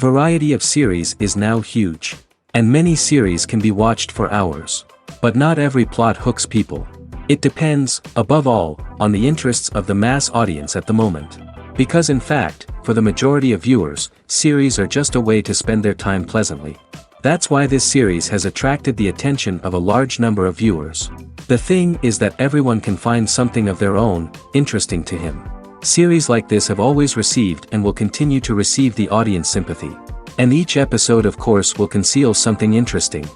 variety of series is now huge. And many series can be watched for hours. But not every plot hooks people. It depends, above all, on the interests of the mass audience at the moment. Because in fact, for the majority of viewers, series are just a way to spend their time pleasantly. That's why this series has attracted the attention of a large number of viewers. The thing is that everyone can find something of their own, interesting to him. Series like this have always received and will continue to receive the audience sympathy. And each episode of course will conceal something interesting.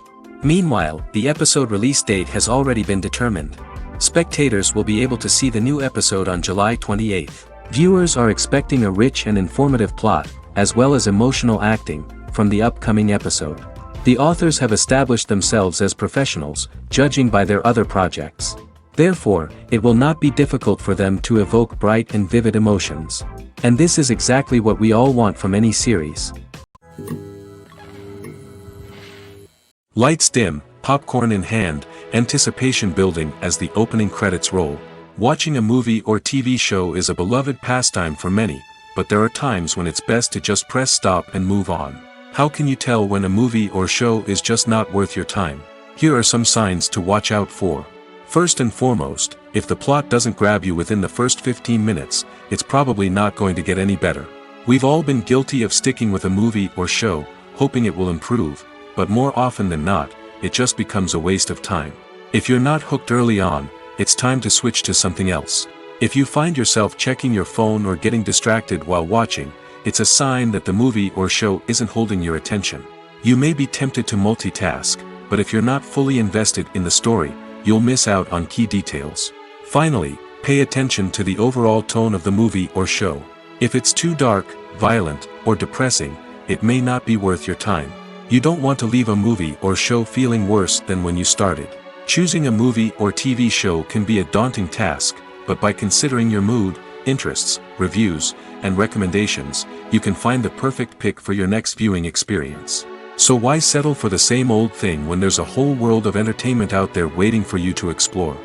Meanwhile, the episode release date has already been determined. Spectators will be able to see the new episode on July 28th. Viewers are expecting a rich and informative plot, as well as emotional acting, from the upcoming episode. The authors have established themselves as professionals, judging by their other projects. Therefore, it will not be difficult for them to evoke bright and vivid emotions. And this is exactly what we all want from any series. Lights dim, popcorn in hand, anticipation building as the opening credits roll. Watching a movie or TV show is a beloved pastime for many, but there are times when it's best to just press stop and move on. How can you tell when a movie or show is just not worth your time? Here are some signs to watch out for. First and foremost, if the plot doesn't grab you within the first 15 minutes, it's probably not going to get any better. We've all been guilty of sticking with a movie or show, hoping it will improve, but more often than not, it just becomes a waste of time. If you're not hooked early on, it's time to switch to something else. If you find yourself checking your phone or getting distracted while watching, it's a sign that the movie or show isn't holding your attention. You may be tempted to multitask, but if you're not fully invested in the story, you'll miss out on key details. Finally, pay attention to the overall tone of the movie or show. If it's too dark, violent, or depressing, it may not be worth your time. You don't want to leave a movie or show feeling worse than when you started. Choosing a movie or TV show can be a daunting task, but by considering your mood, interests, reviews, and recommendations, you can find the perfect pick for your next viewing experience. So why settle for the same old thing when there's a whole world of entertainment out there waiting for you to explore?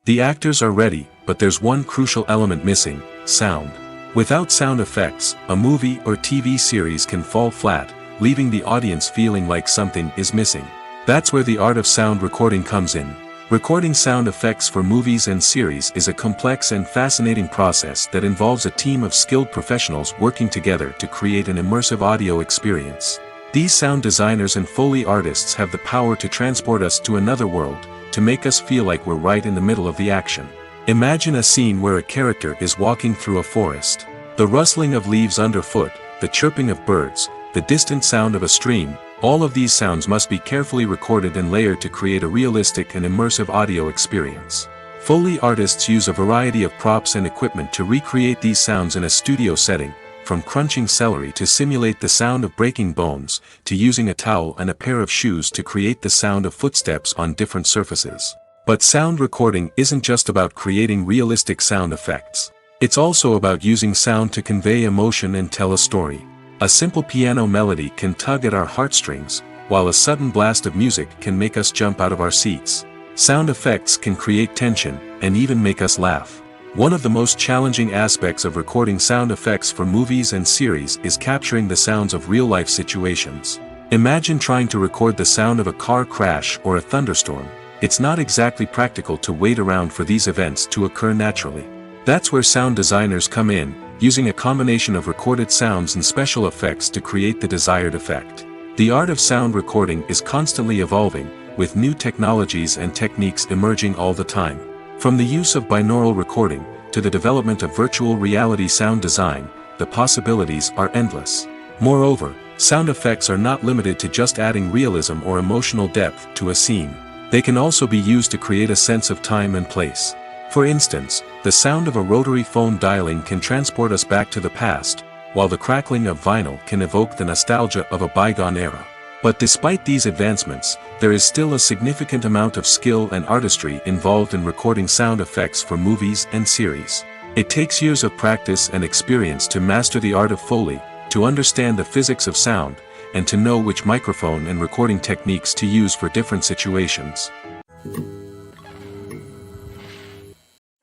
The actors are ready, but there's one crucial element missing: sound. Without sound effects, a movie or TV series can fall flat, leaving the audience feeling like something is missing. That's where the art of sound recording comes in. Recording sound effects for movies and series is a complex and fascinating process that involves a team of skilled professionals working together to create an immersive audio experience. These sound designers and Foley artists have the power to transport us to another world, to make us feel like we're right in the middle of the action. Imagine a scene where a character is walking through a forest. The rustling of leaves underfoot, the chirping of birds, the distant sound of a stream, all of these sounds must be carefully recorded and layered to create a realistic and immersive audio experience. Foley artists use a variety of props and equipment to recreate these sounds in a studio setting, from crunching celery to simulate the sound of breaking bones, to using a towel and a pair of shoes to create the sound of footsteps on different surfaces. But sound recording isn't just about creating realistic sound effects. It's also about using sound to convey emotion and tell a story. A simple piano melody can tug at our heartstrings, while a sudden blast of music can make us jump out of our seats. Sound effects can create tension, and even make us laugh. One of the most challenging aspects of recording sound effects for movies and series is capturing the sounds of real-life situations. Imagine trying to record the sound of a car crash or a thunderstorm. It's not exactly practical to wait around for these events to occur naturally. That's where sound designers come in, using a combination of recorded sounds and special effects to create the desired effect. The art of sound recording is constantly evolving, with new technologies and techniques emerging all the time. From the use of binaural recording, to the development of virtual reality sound design, the possibilities are endless. Moreover, sound effects are not limited to just adding realism or emotional depth to a scene. They can also be used to create a sense of time and place. For instance, the sound of a rotary phone dialing can transport us back to the past, while the crackling of vinyl can evoke the nostalgia of a bygone era. But despite these advancements, there is still a significant amount of skill and artistry involved in recording sound effects for movies and series. It takes years of practice and experience to master the art of Foley, to understand the physics of sound, and to know which microphone and recording techniques to use for different situations.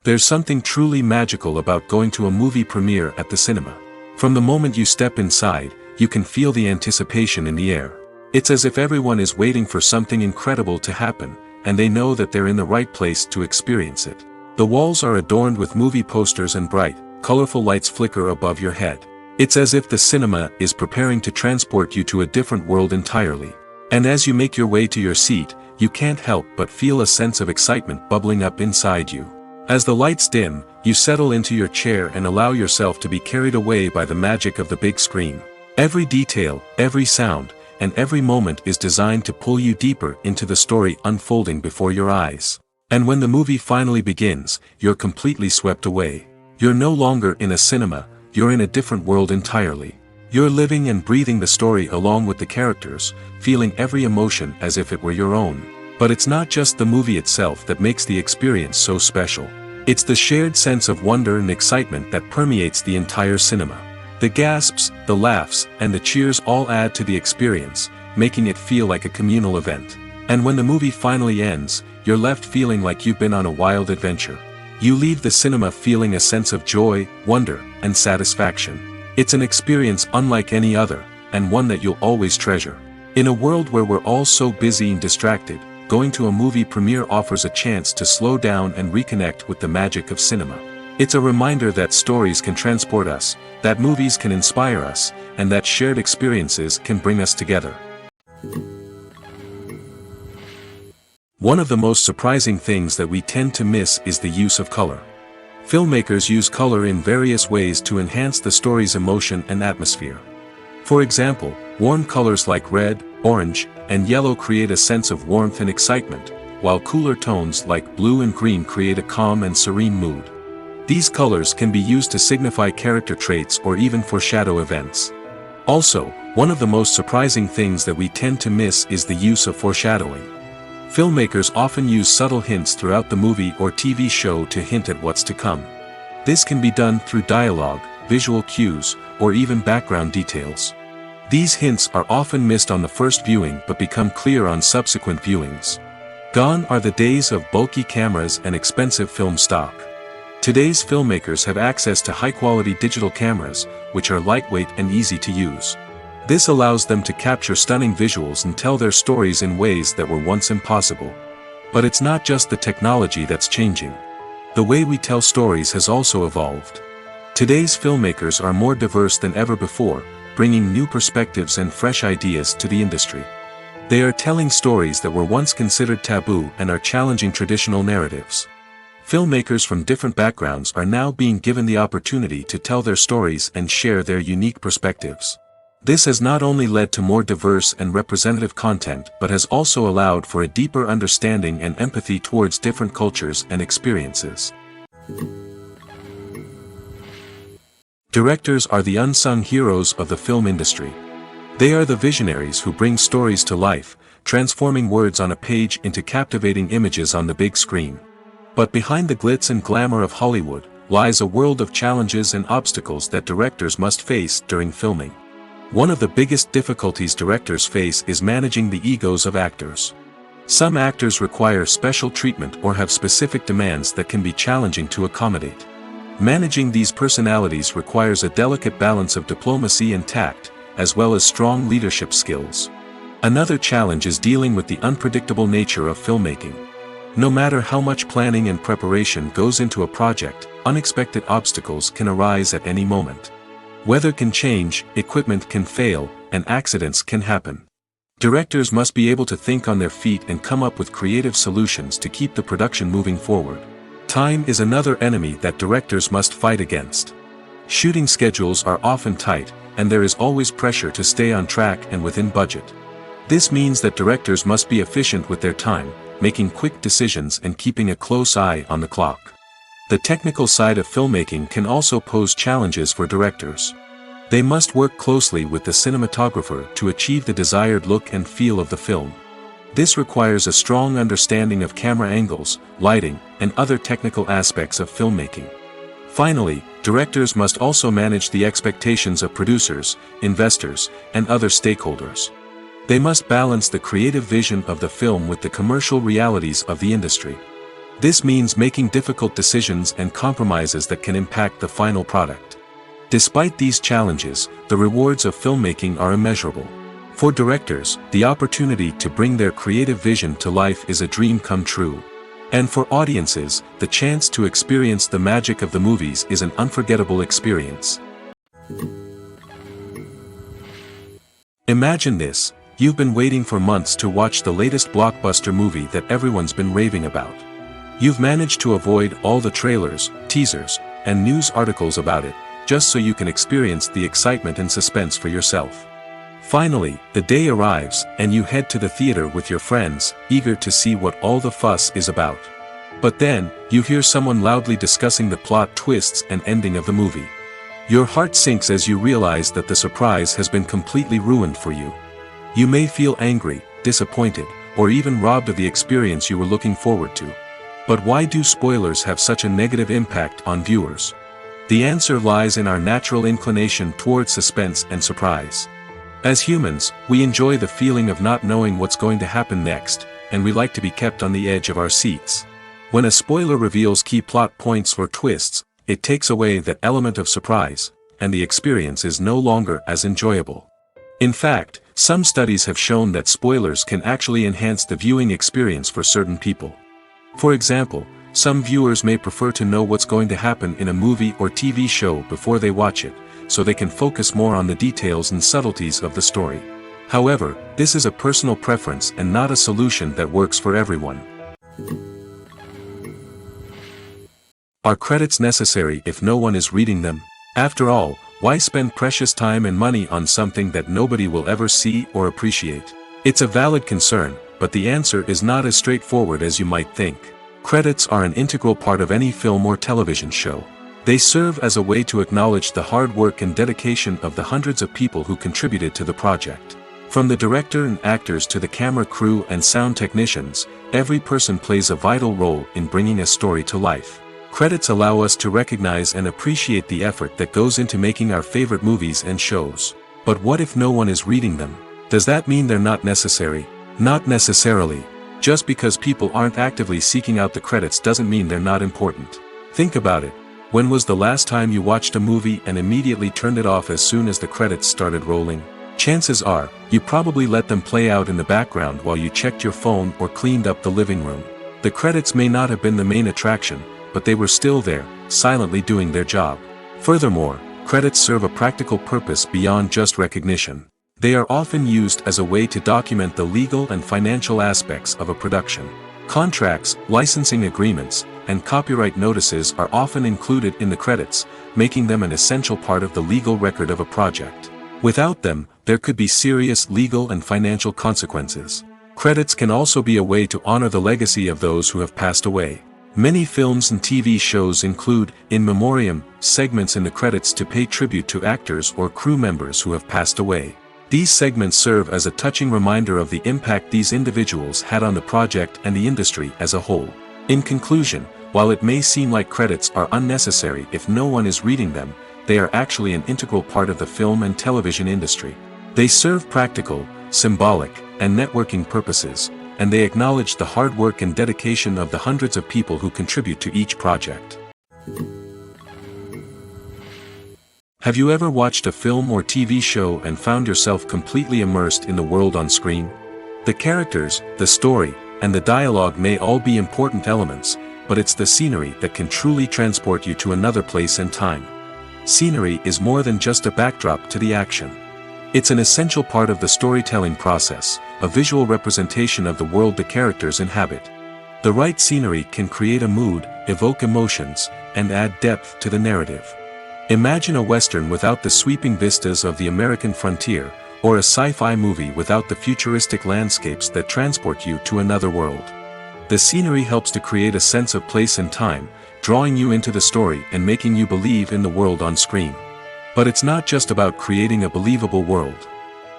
There's something truly magical about going to a movie premiere at the cinema. From the moment you step inside, you can feel the anticipation in the air. It's as if everyone is waiting for something incredible to happen, and they know that they're in the right place to experience it. The walls are adorned with movie posters and bright, colorful lights flicker above your head. It's as if the cinema is preparing to transport you to a different world entirely. And as you make your way to your seat, you can't help but feel a sense of excitement bubbling up inside you. As the lights dim, you settle into your chair and allow yourself to be carried away by the magic of the big screen. Every detail, every sound, and every moment is designed to pull you deeper into the story unfolding before your eyes. And when the movie finally begins, you're completely swept away. You're no longer in a cinema, you're in a different world entirely. You're living and breathing the story along with the characters, feeling every emotion as if it were your own. But it's not just the movie itself that makes the experience so special. It's the shared sense of wonder and excitement that permeates the entire cinema. The gasps, the laughs, and the cheers all add to the experience, making it feel like a communal event. And when the movie finally ends, you're left feeling like you've been on a wild adventure. You leave the cinema feeling a sense of joy, wonder, and satisfaction. It's an experience unlike any other, and one that you'll always treasure. In a world where we're all so busy and distracted, going to a movie premiere offers a chance to slow down and reconnect with the magic of cinema. It's a reminder that stories can transport us, that movies can inspire us, and that shared experiences can bring us together. One of the most surprising things that we tend to miss is the use of color. Filmmakers use color in various ways to enhance the story's emotion and atmosphere. For example, warm colors like red, orange, and yellow create a sense of warmth and excitement, while cooler tones like blue and green create a calm and serene mood. These colors can be used to signify character traits or even foreshadow events. Also, one of the most surprising things that we tend to miss is the use of foreshadowing. Filmmakers often use subtle hints throughout the movie or TV show to hint at what's to come. This can be done through dialogue, visual cues, or even background details. These hints are often missed on the first viewing but become clear on subsequent viewings. Gone are the days of bulky cameras and expensive film stock. Today's filmmakers have access to high-quality digital cameras, which are lightweight and easy to use. This allows them to capture stunning visuals and tell their stories in ways that were once impossible. But it's not just the technology that's changing. The way we tell stories has also evolved. Today's filmmakers are more diverse than ever before, bringing new perspectives and fresh ideas to the industry. They are telling stories that were once considered taboo and are challenging traditional narratives. Filmmakers from different backgrounds are now being given the opportunity to tell their stories and share their unique perspectives. This has not only led to more diverse and representative content but has also allowed for a deeper understanding and empathy towards different cultures and experiences. Directors are the unsung heroes of the film industry. They are the visionaries who bring stories to life, transforming words on a page into captivating images on the big screen. But behind the glitz and glamour of Hollywood lies a world of challenges and obstacles that directors must face during filming. One of the biggest difficulties directors face is managing the egos of actors. Some actors require special treatment or have specific demands that can be challenging to accommodate. Managing these personalities requires a delicate balance of diplomacy and tact, as well as strong leadership skills. Another challenge is dealing with the unpredictable nature of filmmaking. No matter how much planning and preparation goes into a project, unexpected obstacles can arise at any moment. Weather can change, equipment can fail, and accidents can happen. Directors must be able to think on their feet and come up with creative solutions to keep the production moving forward. Time is another enemy that directors must fight against. Shooting schedules are often tight, and there is always pressure to stay on track and within budget. This means that directors must be efficient with their time, making quick decisions and keeping a close eye on the clock. The technical side of filmmaking can also pose challenges for directors. They must work closely with the cinematographer to achieve the desired look and feel of the film. This requires a strong understanding of camera angles, lighting, and other technical aspects of filmmaking. Finally, directors must also manage the expectations of producers, investors, and other stakeholders. They must balance the creative vision of the film with the commercial realities of the industry. This means making difficult decisions and compromises that can impact the final product. Despite these challenges, the rewards of filmmaking are immeasurable. For directors, the opportunity to bring their creative vision to life is a dream come true. And for audiences, the chance to experience the magic of the movies is an unforgettable experience. Imagine this: you've been waiting for months to watch the latest blockbuster movie that everyone's been raving about. You've managed to avoid all the trailers, teasers, and news articles about it, just so you can experience the excitement and suspense for yourself. Finally, the day arrives, and you head to the theater with your friends, eager to see what all the fuss is about. But then, you hear someone loudly discussing the plot twists and ending of the movie. Your heart sinks as you realize that the surprise has been completely ruined for you. You may feel angry, disappointed, or even robbed of the experience you were looking forward to. But why do spoilers have such a negative impact on viewers? The answer lies in our natural inclination toward suspense and surprise. As humans, we enjoy the feeling of not knowing what's going to happen next, and we like to be kept on the edge of our seats. When a spoiler reveals key plot points or twists, it takes away that element of surprise, and the experience is no longer as enjoyable. In fact, some studies have shown that spoilers can actually enhance the viewing experience for certain people. For example, some viewers may prefer to know what's going to happen in a movie or TV show before they watch it, so they can focus more on the details and subtleties of the story. However, this is a personal preference and not a solution that works for everyone. Are credits necessary if no one is reading them? After all, why spend precious time and money on something that nobody will ever see or appreciate? It's a valid concern, but the answer is not as straightforward as you might think. Credits are an integral part of any film or television show. They serve as a way to acknowledge the hard work and dedication of the hundreds of people who contributed to the project. From the director and actors to the camera crew and sound technicians, every person plays a vital role in bringing a story to life. Credits allow us to recognize and appreciate the effort that goes into making our favorite movies and shows. But what if no one is reading them? Does that mean they're not necessary? Not necessarily. Just because people aren't actively seeking out the credits doesn't mean they're not important. Think about it. When was the last time you watched a movie and immediately turned it off as soon as the credits started rolling? Chances are, you probably let them play out in the background while you checked your phone or cleaned up the living room. The credits may not have been the main attraction, but they were still there, silently doing their job. Furthermore, credits serve a practical purpose beyond just recognition. They are often used as a way to document the legal and financial aspects of a production. Contracts, licensing agreements, and copyright notices are often included in the credits, making them an essential part of the legal record of a project. Without them, there could be serious legal and financial consequences. Credits can also be a way to honor the legacy of those who have passed away. Many films and TV shows include in memoriam segments in the credits to pay tribute to actors or crew members who have passed away. These segments serve as a touching reminder of the impact these individuals had on the project and the industry as a whole. In conclusion, while it may seem like credits are unnecessary if no one is reading them, they are actually an integral part of the film and television industry. They serve practical, symbolic, and networking purposes, and they acknowledge the hard work and dedication of the hundreds of people who contribute to each project. Have you ever watched a film or TV show and found yourself completely immersed in the world on screen? The characters, the story, and the dialogue may all be important elements, but it's the scenery that can truly transport you to another place and time. Scenery is more than just a backdrop to the action. It's an essential part of the storytelling process, a visual representation of the world the characters inhabit. The right scenery can create a mood, evoke emotions, and add depth to the narrative. Imagine a Western without the sweeping vistas of the American frontier, or a sci-fi movie without the futuristic landscapes that transport you to another world. The scenery helps to create a sense of place and time, drawing you into the story and making you believe in the world on screen. But it's not just about creating a believable world.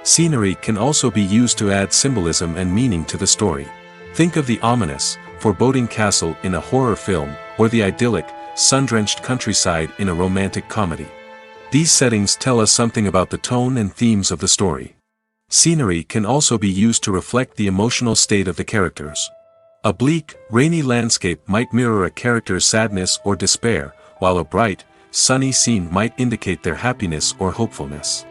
Scenery can also be used to add symbolism and meaning to the story. Think of the ominous, foreboding castle in a horror film, or the idyllic, sun-drenched countryside in a romantic comedy. These settings tell us something about the tone and themes of the story. Scenery can also be used to reflect the emotional state of the characters. A bleak, rainy landscape might mirror a character's sadness or despair, while a bright, sunny scene might indicate their happiness or hopefulness.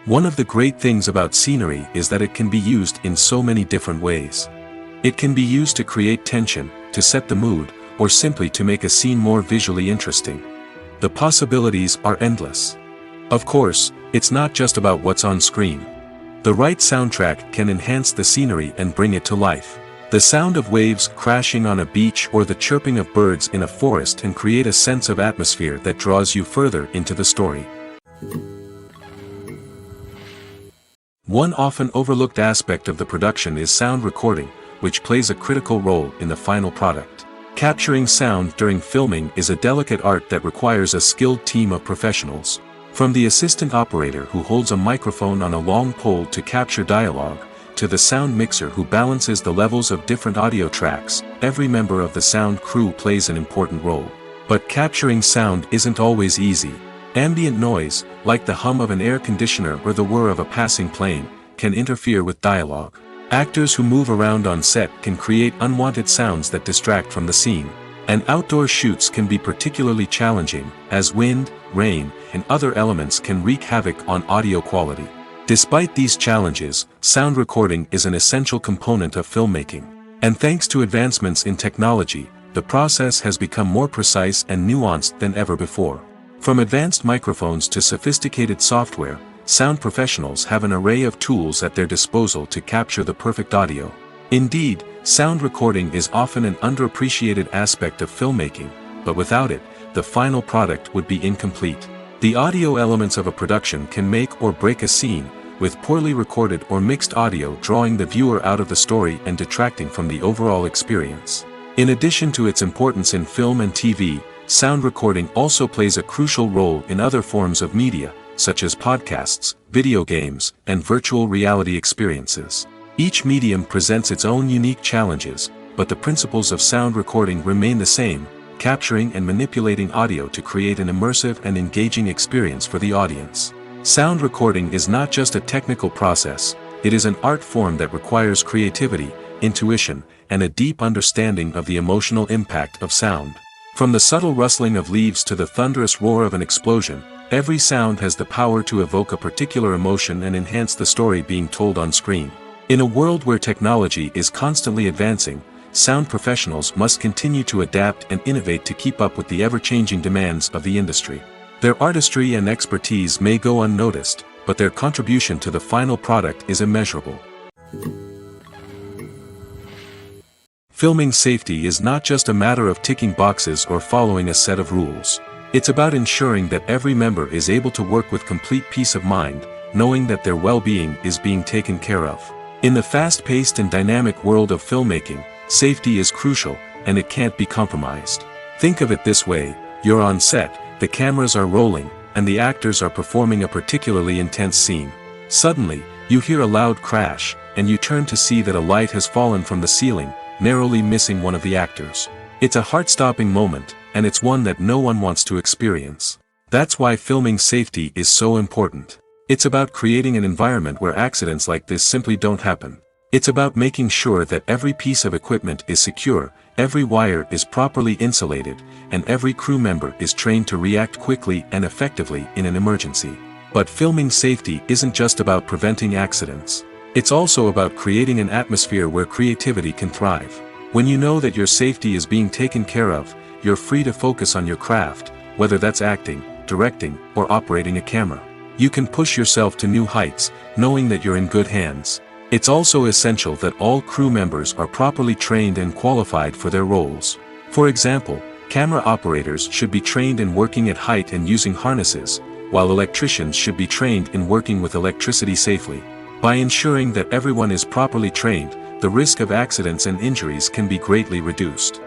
One of the great things about scenery is that it can be used in so many different ways. It can be used to create tension, to set the mood, or simply to make a scene more visually interesting. The possibilities are endless. Of course, it's not just about what's on screen. The right soundtrack can enhance the scenery and bring it to life. The sound of waves crashing on a beach or the chirping of birds in a forest can create a sense of atmosphere that draws you further into the story. One often overlooked aspect of the production is sound recording, which plays a critical role in the final product. Capturing sound during filming is a delicate art that requires a skilled team of professionals. From the assistant operator who holds a microphone on a long pole to capture dialogue, to the sound mixer who balances the levels of different audio tracks, every member of the sound crew plays an important role. But capturing sound isn't always easy. Ambient noise, like the hum of an air conditioner or the whir of a passing plane, can interfere with dialogue. Actors who move around on set can create unwanted sounds that distract from the scene. And outdoor shoots can be particularly challenging, as wind, rain, and other elements can wreak havoc on audio quality. Despite these challenges, sound recording is an essential component of filmmaking. And thanks to advancements in technology, the process has become more precise and nuanced than ever before. From advanced microphones to sophisticated software, sound professionals have an array of tools at their disposal to capture the perfect audio. Indeed, sound recording is often an underappreciated aspect of filmmaking, but without it, the final product would be incomplete. The audio elements of a production can make or break a scene, with poorly recorded or mixed audio drawing the viewer out of the story and detracting from the overall experience. In addition to its importance in film and TV, sound recording also plays a crucial role in other forms of media, such as podcasts, video games, and virtual reality experiences. Each medium presents its own unique challenges, but the principles of sound recording remain the same, capturing and manipulating audio to create an immersive and engaging experience for the audience. Sound recording is not just a technical process, it is an art form that requires creativity, intuition, and a deep understanding of the emotional impact of sound. From the subtle rustling of leaves to the thunderous roar of an explosion, every sound has the power to evoke a particular emotion and enhance the story being told on screen. In a world where technology is constantly advancing, sound professionals must continue to adapt and innovate to keep up with the ever-changing demands of the industry. Their artistry and expertise may go unnoticed, but their contribution to the final product is immeasurable. Filming safety is not just a matter of ticking boxes or following a set of rules. It's about ensuring that every member is able to work with complete peace of mind, knowing that their well-being is being taken care of. In the fast-paced and dynamic world of filmmaking, safety is crucial, and it can't be compromised. Think of it this way: you're on set, the cameras are rolling, and the actors are performing a particularly intense scene. Suddenly, you hear a loud crash, and you turn to see that a light has fallen from the ceiling, narrowly missing one of the actors. It's a heart-stopping moment, and it's one that no one wants to experience. That's why filming safety is so important. It's about creating an environment where accidents like this simply don't happen. It's about making sure that every piece of equipment is secure, every wire is properly insulated, and every crew member is trained to react quickly and effectively in an emergency. But filming safety isn't just about preventing accidents. It's also about creating an atmosphere where creativity can thrive. When you know that your safety is being taken care of, you're free to focus on your craft, whether that's acting, directing, or operating a camera. You can push yourself to new heights, knowing that you're in good hands. It's also essential that all crew members are properly trained and qualified for their roles. For example, camera operators should be trained in working at height and using harnesses, while electricians should be trained in working with electricity safely. By ensuring that everyone is properly trained, the risk of accidents and injuries can be greatly reduced.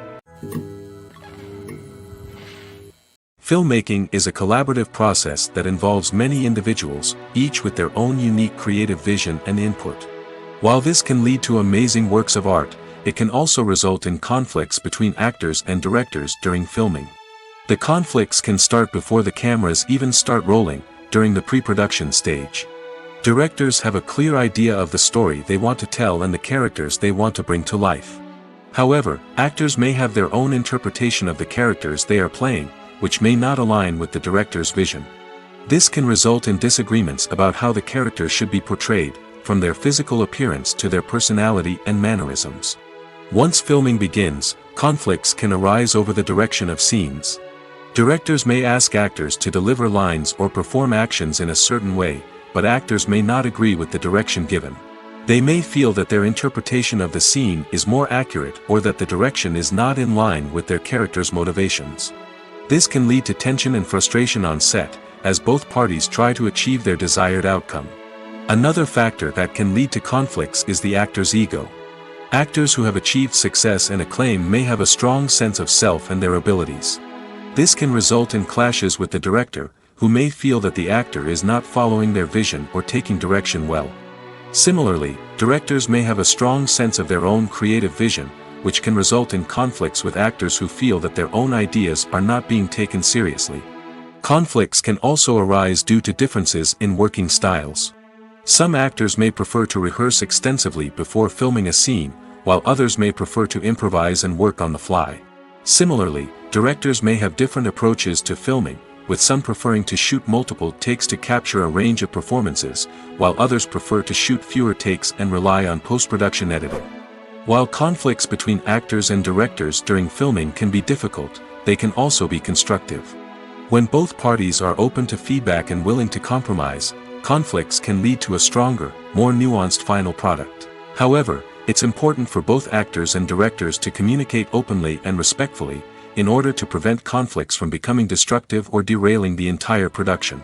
Filmmaking is a collaborative process that involves many individuals, each with their own unique creative vision and input. While this can lead to amazing works of art, it can also result in conflicts between actors and directors during filming. The conflicts can start before the cameras even start rolling, during the pre-production stage. Directors have a clear idea of the story they want to tell and the characters they want to bring to life. However, actors may have their own interpretation of the characters they are playing, which may not align with the director's vision. This can result in disagreements about how the character should be portrayed, from their physical appearance to their personality and mannerisms. Once filming begins, conflicts can arise over the direction of scenes. Directors may ask actors to deliver lines or perform actions in a certain way, but actors may not agree with the direction given. They may feel that their interpretation of the scene is more accurate or that the direction is not in line with their character's motivations. This can lead to tension and frustration on set, as both parties try to achieve their desired outcome. Another factor that can lead to conflicts is the actor's ego. Actors who have achieved success and acclaim may have a strong sense of self and their abilities. This can result in clashes with the director, who may feel that the actor is not following their vision or taking direction well. Similarly, directors may have a strong sense of their own creative vision, which can result in conflicts with actors who feel that their own ideas are not being taken seriously. Conflicts can also arise due to differences in working styles. Some actors may prefer to rehearse extensively before filming a scene, while others may prefer to improvise and work on the fly. Similarly, directors may have different approaches to filming, with some preferring to shoot multiple takes to capture a range of performances, while others prefer to shoot fewer takes and rely on post-production editing. While conflicts between actors and directors during filming can be difficult, they can also be constructive. When both parties are open to feedback and willing to compromise, conflicts can lead to a stronger, more nuanced final product. However, it's important for both actors and directors to communicate openly and respectfully, in order to prevent conflicts from becoming destructive or derailing the entire production.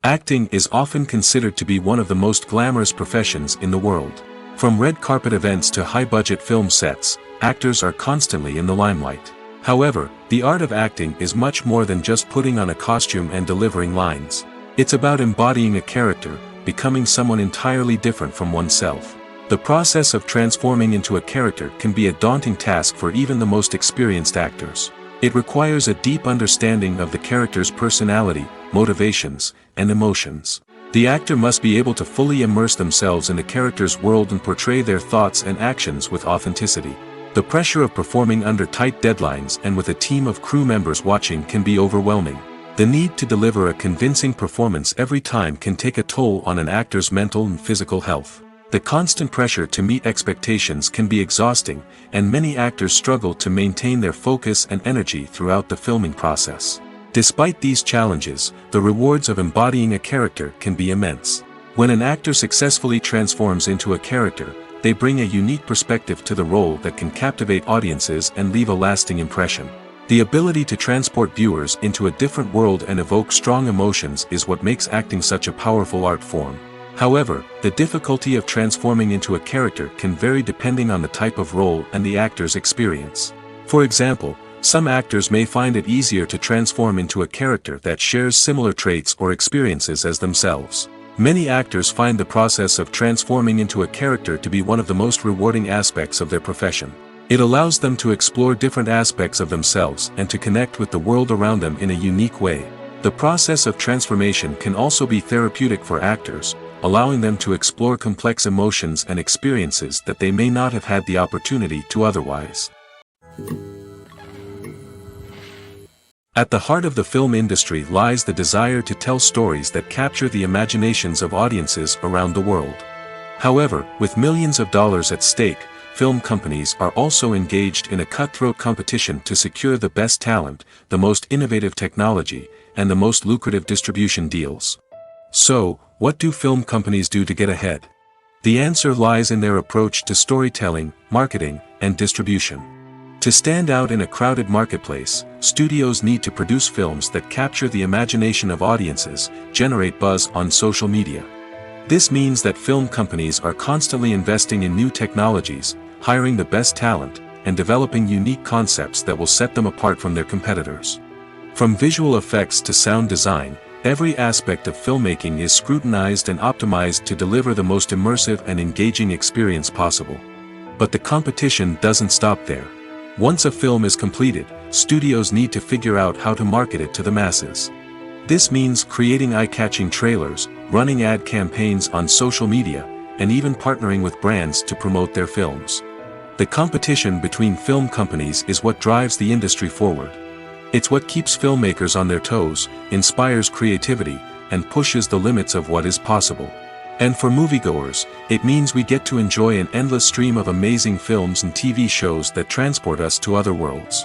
Acting is often considered to be one of the most glamorous professions in the world. From red carpet events to high-budget film sets, actors are constantly in the limelight. However, the art of acting is much more than just putting on a costume and delivering lines. It's about embodying a character, becoming someone entirely different from oneself. The process of transforming into a character can be a daunting task for even the most experienced actors. It requires a deep understanding of the character's personality, motivations, and emotions. The actor must be able to fully immerse themselves in the character's world and portray their thoughts and actions with authenticity. The pressure of performing under tight deadlines and with a team of crew members watching can be overwhelming. The need to deliver a convincing performance every time can take a toll on an actor's mental and physical health. The constant pressure to meet expectations can be exhausting, and many actors struggle to maintain their focus and energy throughout the filming process. Despite these challenges, the rewards of embodying a character can be immense. When an actor successfully transforms into a character, they bring a unique perspective to the role that can captivate audiences and leave a lasting impression. The ability to transport viewers into a different world and evoke strong emotions is what makes acting such a powerful art form. However, the difficulty of transforming into a character can vary depending on the type of role and the actor's experience. For example, some actors may find it easier to transform into a character that shares similar traits or experiences as themselves. Many actors find the process of transforming into a character to be one of the most rewarding aspects of their profession. It allows them to explore different aspects of themselves and to connect with the world around them in a unique way. The process of transformation can also be therapeutic for actors, allowing them to explore complex emotions and experiences that they may not have had the opportunity to otherwise. At the heart of the film industry lies the desire to tell stories that capture the imaginations of audiences around the world. However, with millions of dollars at stake, film companies are also engaged in a cutthroat competition to secure the best talent, the most innovative technology, and the most lucrative distribution deals. So, what do film companies do to get ahead? The answer lies in their approach to storytelling, marketing, and distribution. To stand out in a crowded marketplace, studios need to produce films that capture the imagination of audiences, generate buzz on social media. This means that film companies are constantly investing in new technologies, hiring the best talent, and developing unique concepts that will set them apart from their competitors. From visual effects to sound design, every aspect of filmmaking is scrutinized and optimized to deliver the most immersive and engaging experience possible. But the competition doesn't stop there. Once a film is completed, studios need to figure out how to market it to the masses. This means creating eye-catching trailers, running ad campaigns on social media, and even partnering with brands to promote their films. The competition between film companies is what drives the industry forward. It's what keeps filmmakers on their toes, inspires creativity, and pushes the limits of what is possible. And for moviegoers, it means we get to enjoy an endless stream of amazing films and TV shows that transport us to other worlds.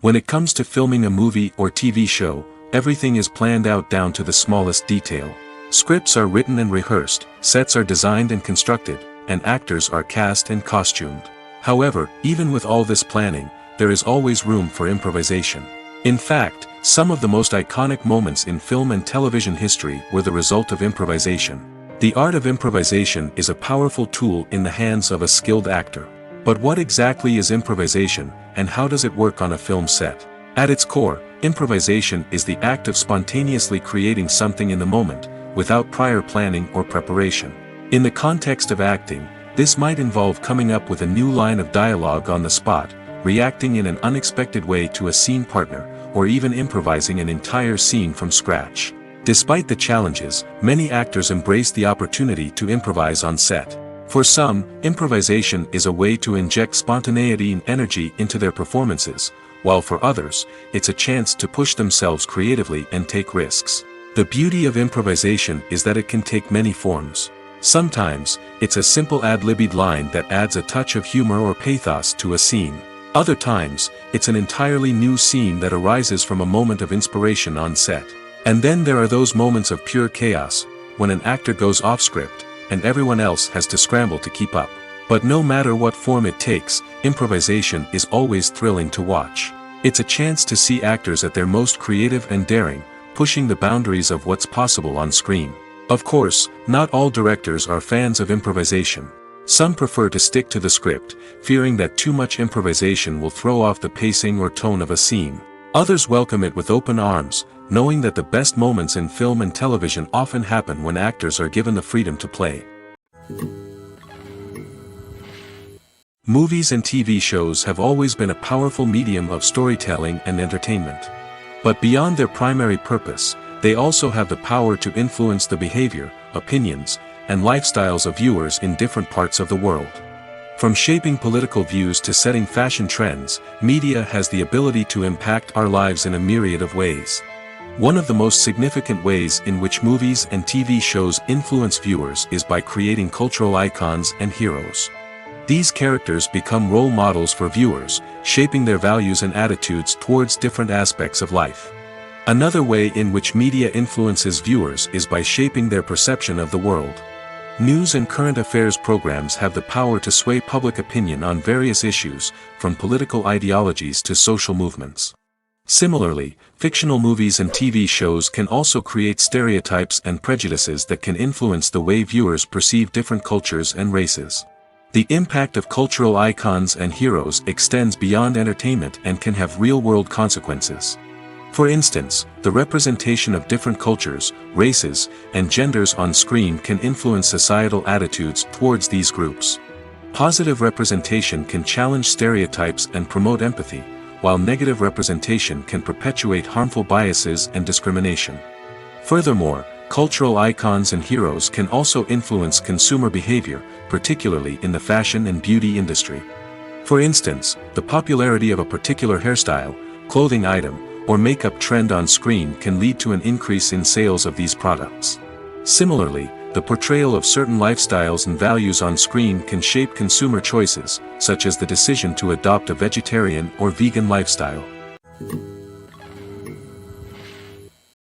When it comes to filming a movie or TV show, everything is planned out down to the smallest detail. Scripts are written and rehearsed, sets are designed and constructed, and actors are cast and costumed. However, even with all this planning, there is always room for improvisation. In fact, some of the most iconic moments in film and television history were the result of improvisation. The art of improvisation is a powerful tool in the hands of a skilled actor. But what exactly is improvisation, and how does it work on a film set? At its core, improvisation is the act of spontaneously creating something in the moment, without prior planning or preparation. In the context of acting, this might involve coming up with a new line of dialogue on the spot, reacting in an unexpected way to a scene partner, or even improvising an entire scene from scratch. Despite the challenges, many actors embrace the opportunity to improvise on set. For some, improvisation is a way to inject spontaneity and energy into their performances, while for others, it's a chance to push themselves creatively and take risks. The beauty of improvisation is that it can take many forms. Sometimes, it's a simple ad-libbed line that adds a touch of humor or pathos to a scene. Other times, it's an entirely new scene that arises from a moment of inspiration on set. And then there are those moments of pure chaos, when an actor goes off script, and everyone else has to scramble to keep up. But no matter what form it takes, improvisation is always thrilling to watch. It's a chance to see actors at their most creative and daring, pushing the boundaries of what's possible on screen. Of course, not all directors are fans of improvisation. Some prefer to stick to the script, fearing that too much improvisation will throw off the pacing or tone of a scene. Others welcome it with open arms, knowing that the best moments in film and television often happen when actors are given the freedom to play. Movies and TV shows have always been a powerful medium of storytelling and entertainment. But beyond their primary purpose, they also have the power to influence the behavior, opinions, and lifestyles of viewers in different parts of the world. From shaping political views to setting fashion trends, media has the ability to impact our lives in a myriad of ways. One of the most significant ways in which movies and TV shows influence viewers is by creating cultural icons and heroes. These characters become role models for viewers, shaping their values and attitudes towards different aspects of life. Another way in which media influences viewers is by shaping their perception of the world. News and current affairs programs have the power to sway public opinion on various issues, from political ideologies to social movements. Similarly, fictional movies and TV shows can also create stereotypes and prejudices that can influence the way viewers perceive different cultures and races. The impact of cultural icons and heroes extends beyond entertainment and can have real-world consequences. For instance, the representation of different cultures, races, and genders on screen can influence societal attitudes towards these groups. Positive representation can challenge stereotypes and promote empathy, while negative representation can perpetuate harmful biases and discrimination. Furthermore, cultural icons and heroes can also influence consumer behavior, particularly in the fashion and beauty industry. For instance, the popularity of a particular hairstyle, clothing item, or makeup trend on screen can lead to an increase in sales of these products. Similarly, the portrayal of certain lifestyles and values on screen can shape consumer choices, such as the decision to adopt a vegetarian or vegan lifestyle.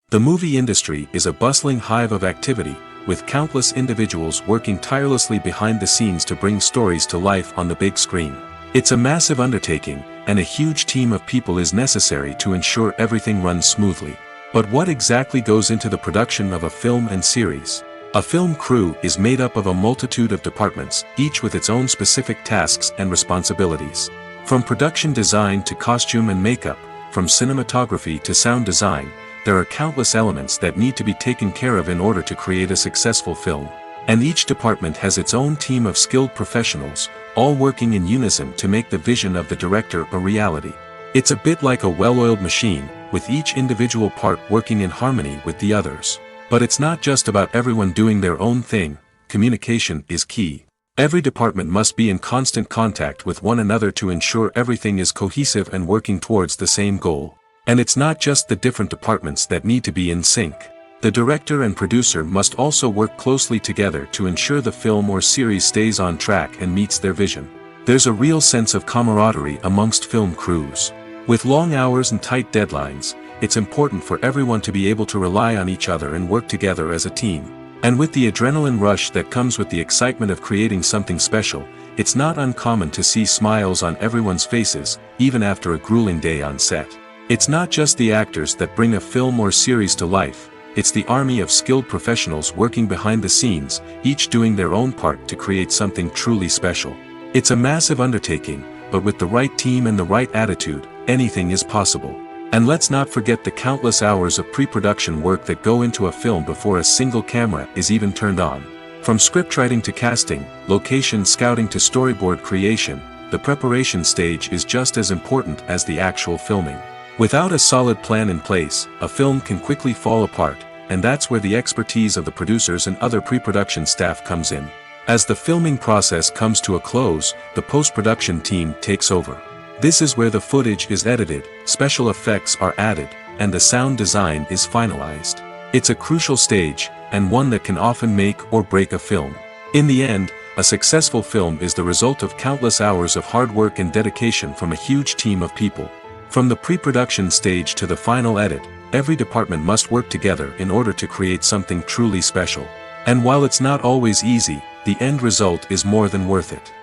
The movie industry is a bustling hive of activity, with countless individuals working tirelessly behind the scenes to bring stories to life on the big screen. It's a massive undertaking, and a huge team of people is necessary to ensure everything runs smoothly. But what exactly goes into the production of a film and series? A film crew is made up of a multitude of departments, each with its own specific tasks and responsibilities. From production design to costume and makeup, from cinematography to sound design, there are countless elements that need to be taken care of in order to create a successful film. And each department has its own team of skilled professionals, all working in unison to make the vision of the director a reality. It's a bit like a well-oiled machine, with each individual part working in harmony with the others. But it's not just about everyone doing their own thing, communication is key. Every department must be in constant contact with one another to ensure everything is cohesive and working towards the same goal. And it's not just the different departments that need to be in sync. The director and producer must also work closely together to ensure the film or series stays on track and meets their vision. There's a real sense of camaraderie amongst film crews. With long hours and tight deadlines, it's important for everyone to be able to rely on each other and work together as a team. And with the adrenaline rush that comes with the excitement of creating something special, it's not uncommon to see smiles on everyone's faces, even after a grueling day on set. It's not just the actors that bring a film or series to life, it's the army of skilled professionals working behind the scenes, each doing their own part to create something truly special. It's a massive undertaking, but with the right team and the right attitude, anything is possible. And let's not forget the countless hours of pre-production work that go into a film before a single camera is even turned on. From scriptwriting to casting, location scouting to storyboard creation, the preparation stage is just as important as the actual filming. Without a solid plan in place, a film can quickly fall apart, and that's where the expertise of the producers and other pre-production staff comes in. As the filming process comes to a close, the post-production team takes over. This is where the footage is edited, special effects are added, and the sound design is finalized. It's a crucial stage, and one that can often make or break a film. In the end, a successful film is the result of countless hours of hard work and dedication from a huge team of people. From the pre-production stage to the final edit, every department must work together in order to create something truly special. And while it's not always easy, the end result is more than worth it.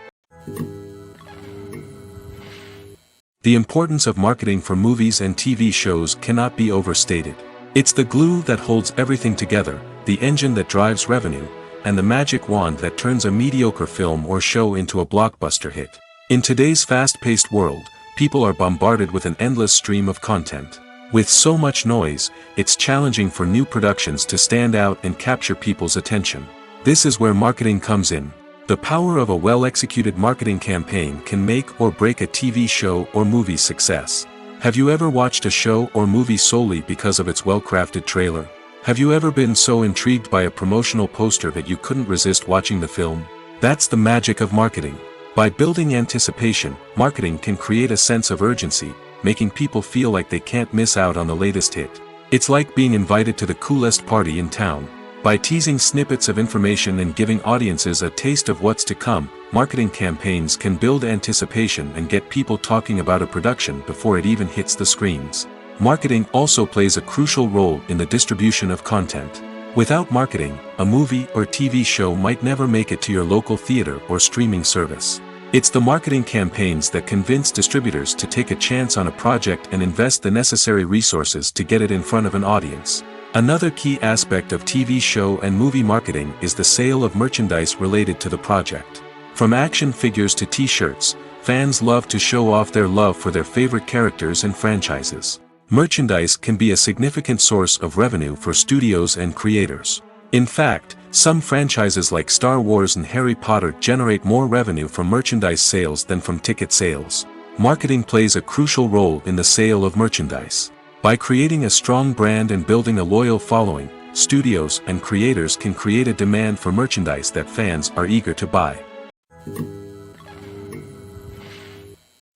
The importance of marketing for movies and TV shows cannot be overstated. It's the glue that holds everything together, the engine that drives revenue, and the magic wand that turns a mediocre film or show into a blockbuster hit. In today's fast-paced world, people are bombarded with an endless stream of content. With so much noise, it's challenging for new productions to stand out and capture people's attention. This is where marketing comes in. The power of a well-executed marketing campaign can make or break a TV show or movie's success. Have you ever watched a show or movie solely because of its well-crafted trailer? Have you ever been so intrigued by a promotional poster that you couldn't resist watching the film? That's the magic of marketing. By building anticipation, marketing can create a sense of urgency, making people feel like they can't miss out on the latest hit. It's like being invited to the coolest party in town. By teasing snippets of information and giving audiences a taste of what's to come, marketing campaigns can build anticipation and get people talking about a production before it even hits the screens. Marketing also plays a crucial role in the distribution of content. Without marketing, a movie or TV show might never make it to your local theater or streaming service. It's the marketing campaigns that convince distributors to take a chance on a project and invest the necessary resources to get it in front of an audience. Another key aspect of TV show and movie marketing is the sale of merchandise related to the project. From action figures to t-shirts, fans love to show off their love for their favorite characters and franchises. Merchandise can be a significant source of revenue for studios and creators. In fact, some franchises like Star Wars and Harry Potter generate more revenue from merchandise sales than from ticket sales. Marketing plays a crucial role in the sale of merchandise. By creating a strong brand and building a loyal following, studios and creators can create a demand for merchandise that fans are eager to buy.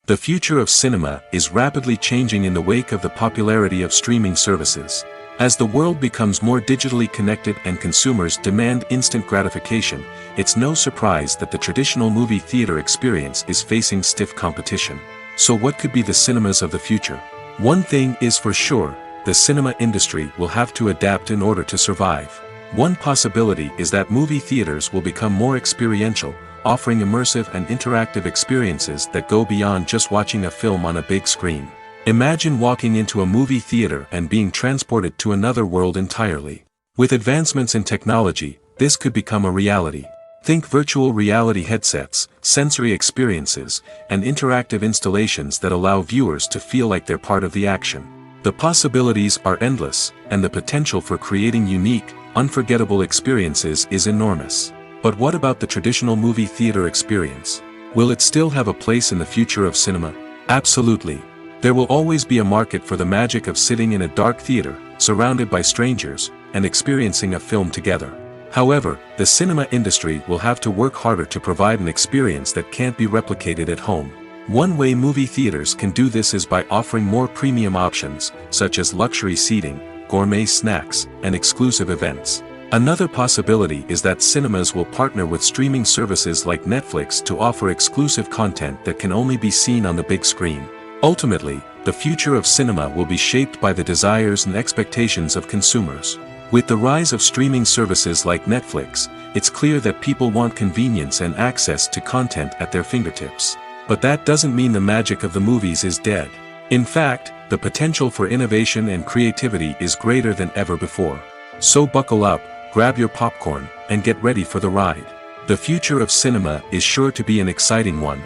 The future of cinema is rapidly changing in the wake of the popularity of streaming services. As the world becomes more digitally connected and consumers demand instant gratification, it's no surprise that the traditional movie theater experience is facing stiff competition. So what could be the cinemas of the future? One thing is for sure, the cinema industry will have to adapt in order to survive. One possibility is that movie theaters will become more experiential, offering immersive and interactive experiences that go beyond just watching a film on a big screen. Imagine walking into a movie theater and being transported to another world entirely. With advancements in technology, this could become a reality. Think virtual reality headsets, sensory experiences, and interactive installations that allow viewers to feel like they're part of the action. The possibilities are endless, and the potential for creating unique, unforgettable experiences is enormous. But what about the traditional movie theater experience? Will it still have a place in the future of cinema? Absolutely. There will always be a market for the magic of sitting in a dark theater, surrounded by strangers, and experiencing a film together. However, the cinema industry will have to work harder to provide an experience that can't be replicated at home. One way movie theaters can do this is by offering more premium options, such as luxury seating, gourmet snacks, and exclusive events. Another possibility is that cinemas will partner with streaming services like Netflix to offer exclusive content that can only be seen on the big screen. Ultimately, the future of cinema will be shaped by the desires and expectations of consumers. With the rise of streaming services like Netflix, it's clear that people want convenience and access to content at their fingertips. But that doesn't mean the magic of the movies is dead. In fact, the potential for innovation and creativity is greater than ever before. So buckle up, grab your popcorn, and get ready for the ride. The future of cinema is sure to be an exciting one.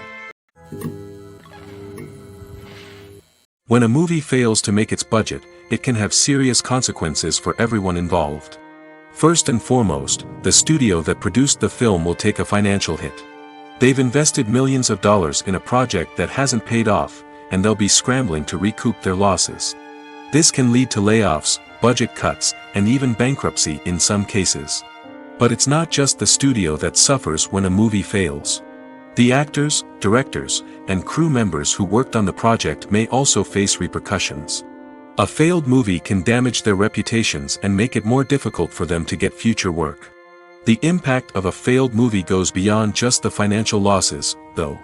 When a movie fails to make its budget, it can have serious consequences for everyone involved. First and foremost, the studio that produced the film will take a financial hit. They've invested millions of dollars in a project that hasn't paid off, and they'll be scrambling to recoup their losses. This can lead to layoffs, budget cuts, and even bankruptcy in some cases. But it's not just the studio that suffers when a movie fails. The actors, directors, and crew members who worked on the project may also face repercussions. A failed movie can damage their reputations and make it more difficult for them to get future work. The impact of a failed movie goes beyond just the financial losses, though.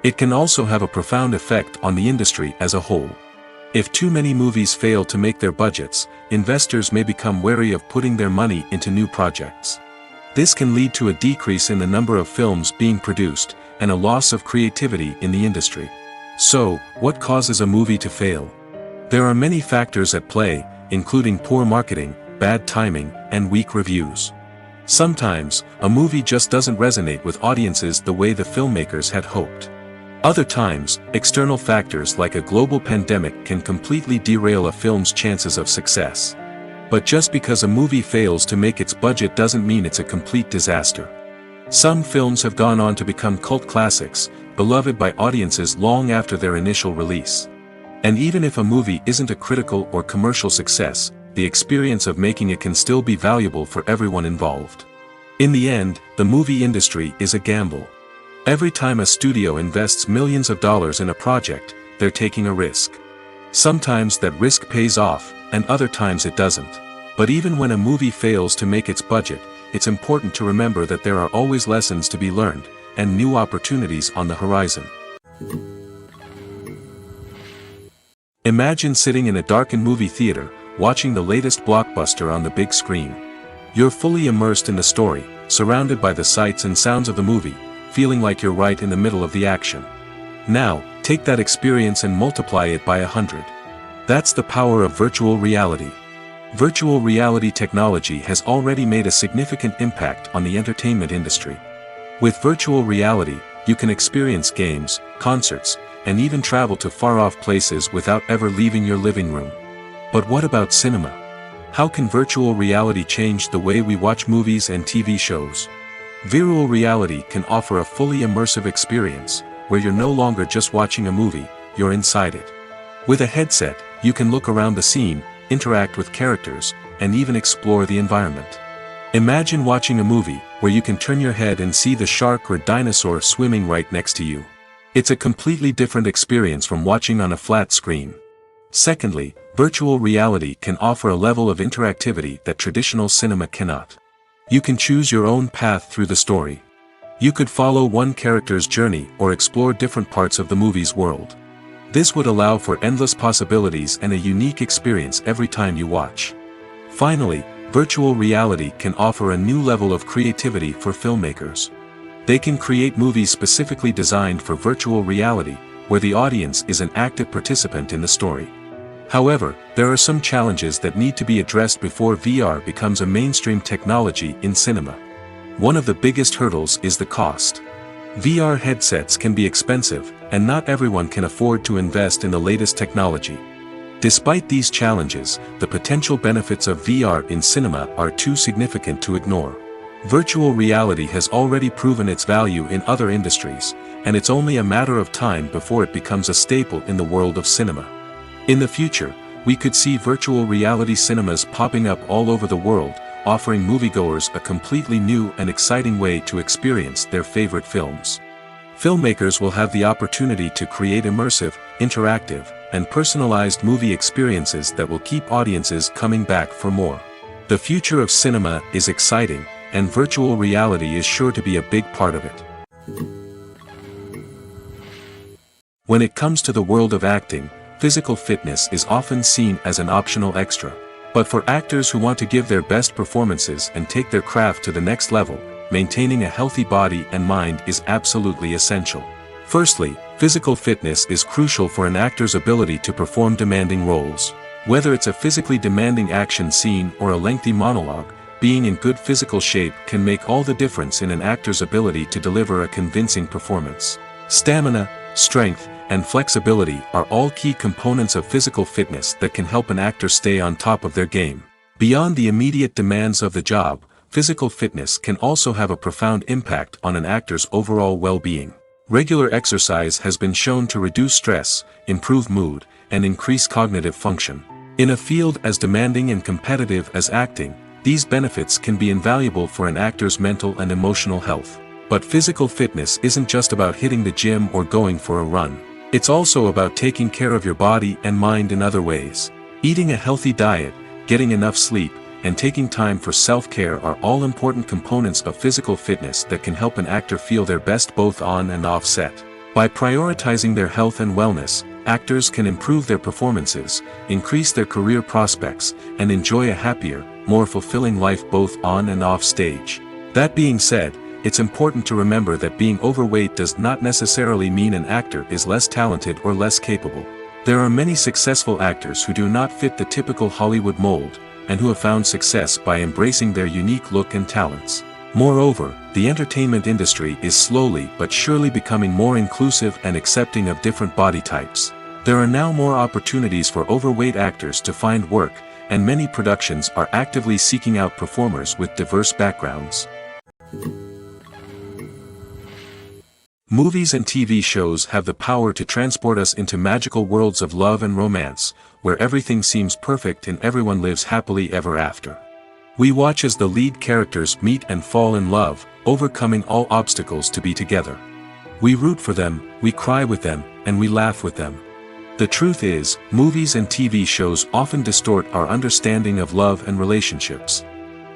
It can also have a profound effect on the industry as a whole. If too many movies fail to make their budgets, investors may become wary of putting their money into new projects. This can lead to a decrease in the number of films being produced, and a loss of creativity in the industry. So, what causes a movie to fail? There are many factors at play, including poor marketing, bad timing, and weak reviews. Sometimes, a movie just doesn't resonate with audiences the way the filmmakers had hoped. Other times, external factors like a global pandemic can completely derail a film's chances of success. But just because a movie fails to make its budget doesn't mean it's a complete disaster. Some films have gone on to become cult classics, beloved by audiences long after their initial release. And even if a movie isn't a critical or commercial success, the experience of making it can still be valuable for everyone involved. In the end, the movie industry is a gamble. Every time a studio invests millions of dollars in a project, they're taking a risk. Sometimes that risk pays off, and other times it doesn't. But even when a movie fails to make its budget, it's important to remember that there are always lessons to be learned, and new opportunities on the horizon. Imagine sitting in a darkened movie theater, watching the latest blockbuster on the big screen. You're fully immersed in the story, surrounded by the sights and sounds of the movie, feeling like you're right in the middle of the action. Now, take that experience and multiply it by 100. That's the power of virtual reality. Virtual reality technology has already made a significant impact on the entertainment industry. With virtual reality, you can experience games, concerts, and even travel to far-off places without ever leaving your living room. But what about cinema? How can virtual reality change the way we watch movies and TV shows? Virtual reality can offer a fully immersive experience, where you're no longer just watching a movie, you're inside it. With a headset, you can look around the scene, interact with characters, and even explore the environment. Imagine watching a movie where you can turn your head and see the shark or dinosaur swimming right next to you. It's a completely different experience from watching on a flat screen. Secondly, virtual reality can offer a level of interactivity that traditional cinema cannot. You can choose your own path through the story. You could follow one character's journey or explore different parts of the movie's world. This would allow for endless possibilities and a unique experience every time you watch. Finally, virtual reality can offer a new level of creativity for filmmakers. They can create movies specifically designed for virtual reality, where the audience is an active participant in the story. However, there are some challenges that need to be addressed before VR becomes a mainstream technology in cinema. One of the biggest hurdles is the cost. VR headsets can be expensive, and not everyone can afford to invest in the latest technology. Despite these challenges, the potential benefits of VR in cinema are too significant to ignore. Virtual reality has already proven its value in other industries, and it's only a matter of time before it becomes a staple in the world of cinema. In the future, We could see virtual reality cinemas popping up all over the world, offering moviegoers a completely new and exciting way to experience their favorite films. Filmmakers will have the opportunity to create immersive, interactive, and personalized movie experiences that will keep audiences coming back for more. The future of cinema is exciting, and virtual reality is sure to be a big part of it. When it comes to the world of acting, physical fitness is often seen as an optional extra. But for actors who want to give their best performances and take their craft to the next level, maintaining a healthy body and mind is absolutely essential. Firstly, physical fitness is crucial for an actor's ability to perform demanding roles. Whether it's a physically demanding action scene or a lengthy monologue, being in good physical shape can make all the difference in an actor's ability to deliver a convincing performance. Stamina, strength, and flexibility are all key components of physical fitness that can help an actor stay on top of their game. Beyond the immediate demands of the job, physical fitness can also have a profound impact on an actor's overall well-being. Regular exercise has been shown to reduce stress, improve mood, and increase cognitive function. In a field as demanding and competitive as acting, these benefits can be invaluable for an actor's mental and emotional health. But physical fitness isn't just about hitting the gym or going for a run. It's also about taking care of your body and mind in other ways. Eating a healthy diet, getting enough sleep, and taking time for self-care are all important components of physical fitness that can help an actor feel their best both on and off set. By prioritizing their health and wellness, actors can improve their performances, increase their career prospects, and enjoy a happier, more fulfilling life both on and off stage. That being said, it's important to remember that being overweight does not necessarily mean an actor is less talented or less capable. There are many successful actors who do not fit the typical Hollywood mold, and who have found success by embracing their unique look and talents. Moreover, the entertainment industry is slowly but surely becoming more inclusive and accepting of different body types. There are now more opportunities for overweight actors to find work, and many productions are actively seeking out performers with diverse backgrounds. Movies and TV shows have the power to transport us into magical worlds of love and romance, where everything seems perfect and everyone lives happily ever after. We watch as the lead characters meet and fall in love, overcoming all obstacles to be together. We root for them, we cry with them, and we laugh with them. The truth is, movies and TV shows often distort our understanding of love and relationships.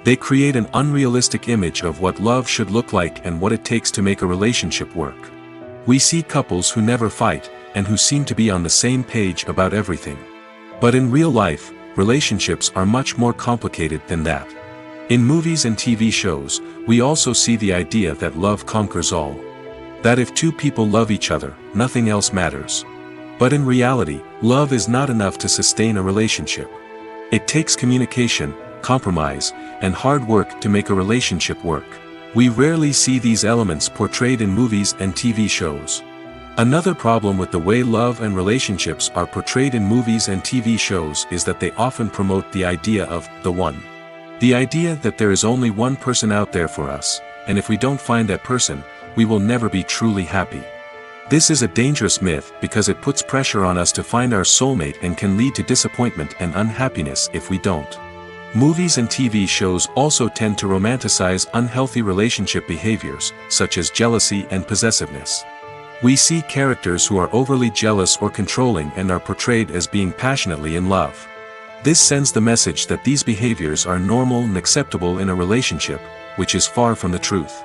They create an unrealistic image of what love should look like and what it takes to make a relationship work. We see couples who never fight, and who seem to be on the same page about everything. But in real life, relationships are much more complicated than that. In movies and TV shows, we also see the idea that love conquers all. That if two people love each other, nothing else matters. But in reality, love is not enough to sustain a relationship. It takes communication, compromise, and hard work to make a relationship work. We rarely see these elements portrayed in movies and TV shows. Another problem with the way love and relationships are portrayed in movies and TV shows is that they often promote the idea of the one. The idea that there is only one person out there for us, and if we don't find that person, we will never be truly happy. This is a dangerous myth because it puts pressure on us to find our soulmate and can lead to disappointment and unhappiness if we don't. Movies and TV shows also tend to romanticize unhealthy relationship behaviors, such as jealousy and possessiveness. We see characters who are overly jealous or controlling and are portrayed as being passionately in love. This sends the message that these behaviors are normal and acceptable in a relationship, which is far from the truth.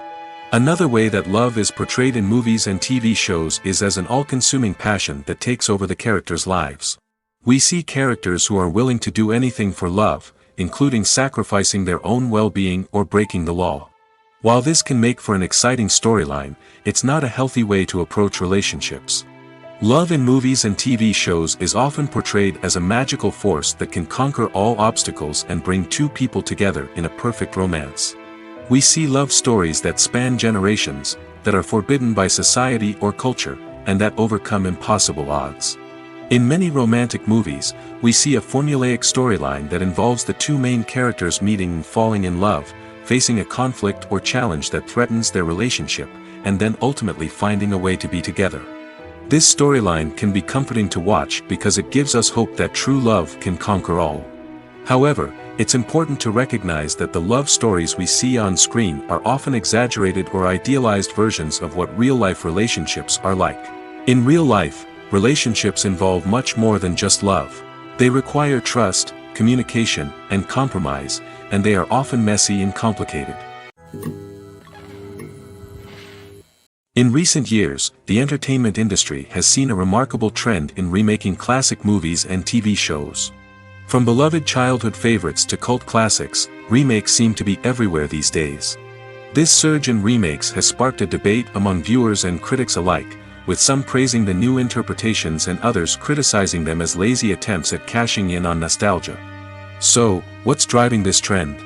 Another way that love is portrayed in movies and TV shows is as an all-consuming passion that takes over the characters' lives. We see characters who are willing to do anything for love, including sacrificing their own well-being or breaking the law. While this can make for an exciting storyline, it's not a healthy way to approach relationships. Love in movies and TV shows is often portrayed as a magical force that can conquer all obstacles and bring two people together in a perfect romance. We see love stories that span generations, that are forbidden by society or culture, and that overcome impossible odds. In many romantic movies, we see a formulaic storyline that involves the two main characters meeting and falling in love, facing a conflict or challenge that threatens their relationship, and then ultimately finding a way to be together. This storyline can be comforting to watch because it gives us hope that true love can conquer all. However, it's important to recognize that the love stories we see on screen are often exaggerated or idealized versions of what real-life relationships are like. In real life, relationships involve much more than just love. They require trust, communication, and compromise, and they are often messy and complicated. In recent years, the entertainment industry has seen a remarkable trend in remaking classic movies and TV shows. From beloved childhood favorites to cult classics, remakes seem to be everywhere these days. This surge in remakes has sparked a debate among viewers and critics alike, with some praising the new interpretations and others criticizing them as lazy attempts at cashing in on nostalgia. So, what's driving this trend?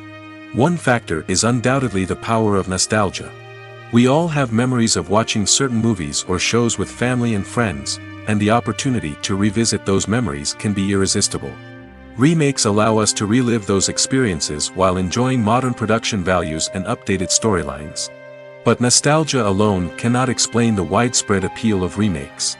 One factor is undoubtedly the power of nostalgia. We all have memories of watching certain movies or shows with family and friends, and the opportunity to revisit those memories can be irresistible. Remakes allow us to relive those experiences while enjoying modern production values and updated storylines. But nostalgia alone cannot explain the widespread appeal of remakes.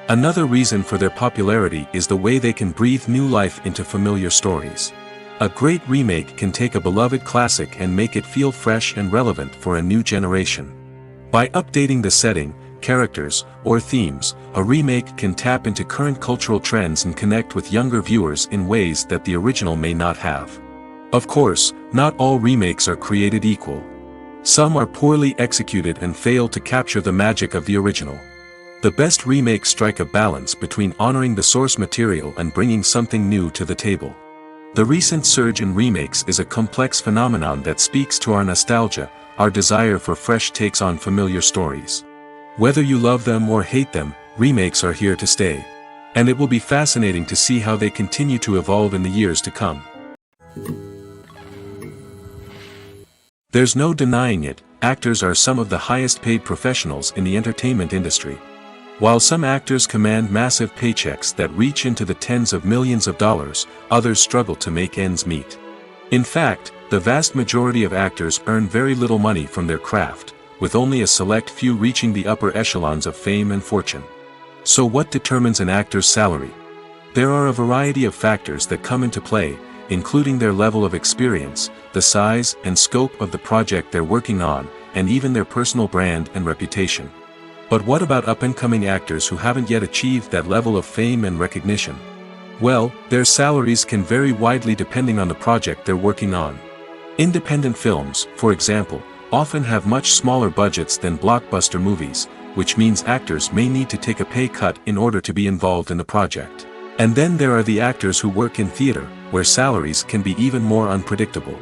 Another reason for their popularity is the way they can breathe new life into familiar stories. A great remake can take a beloved classic and make it feel fresh and relevant for a new generation. By updating the setting, characters, or themes, a remake can tap into current cultural trends and connect with younger viewers in ways that the original may not have. Of course, not all remakes are created equal. Some are poorly executed and fail to capture the magic of the original. The best remakes strike a balance between honoring the source material and bringing something new to the table. The recent surge in remakes is a complex phenomenon that speaks to our nostalgia, our desire for fresh takes on familiar stories. Whether you love them or hate them, remakes are here to stay. And it will be fascinating to see how they continue to evolve in the years to come. There's no denying it, actors are some of the highest paid professionals in the entertainment industry. While some actors command massive paychecks that reach into the tens of millions of dollars, others struggle to make ends meet. In fact, the vast majority of actors earn very little money from their craft, with only a select few reaching the upper echelons of fame and fortune. So what determines an actor's salary? There are a variety of factors that come into play, including their level of experience, the size and scope of the project they're working on, and even their personal brand and reputation. But what about up-and-coming actors who haven't yet achieved that level of fame and recognition? Well, their salaries can vary widely depending on the project they're working on. Independent films, for example, often have much smaller budgets than blockbuster movies, which means actors may need to take a pay cut in order to be involved in the project. And then there are the actors who work in theater, where salaries can be even more unpredictable.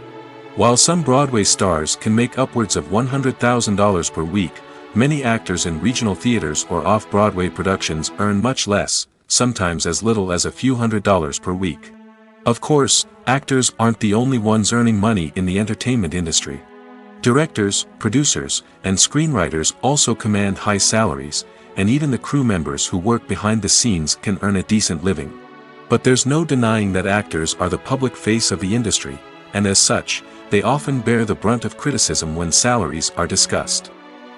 While some Broadway stars can make upwards of $100,000 per week, many actors in regional theaters or off-Broadway productions earn much less, sometimes as little as a few $100s per week. Of course, actors aren't the only ones earning money in the entertainment industry. Directors, producers, and screenwriters also command high salaries, and even the crew members who work behind the scenes can earn a decent living. But there's no denying that actors are the public face of the industry, and as such, they often bear the brunt of criticism when salaries are discussed.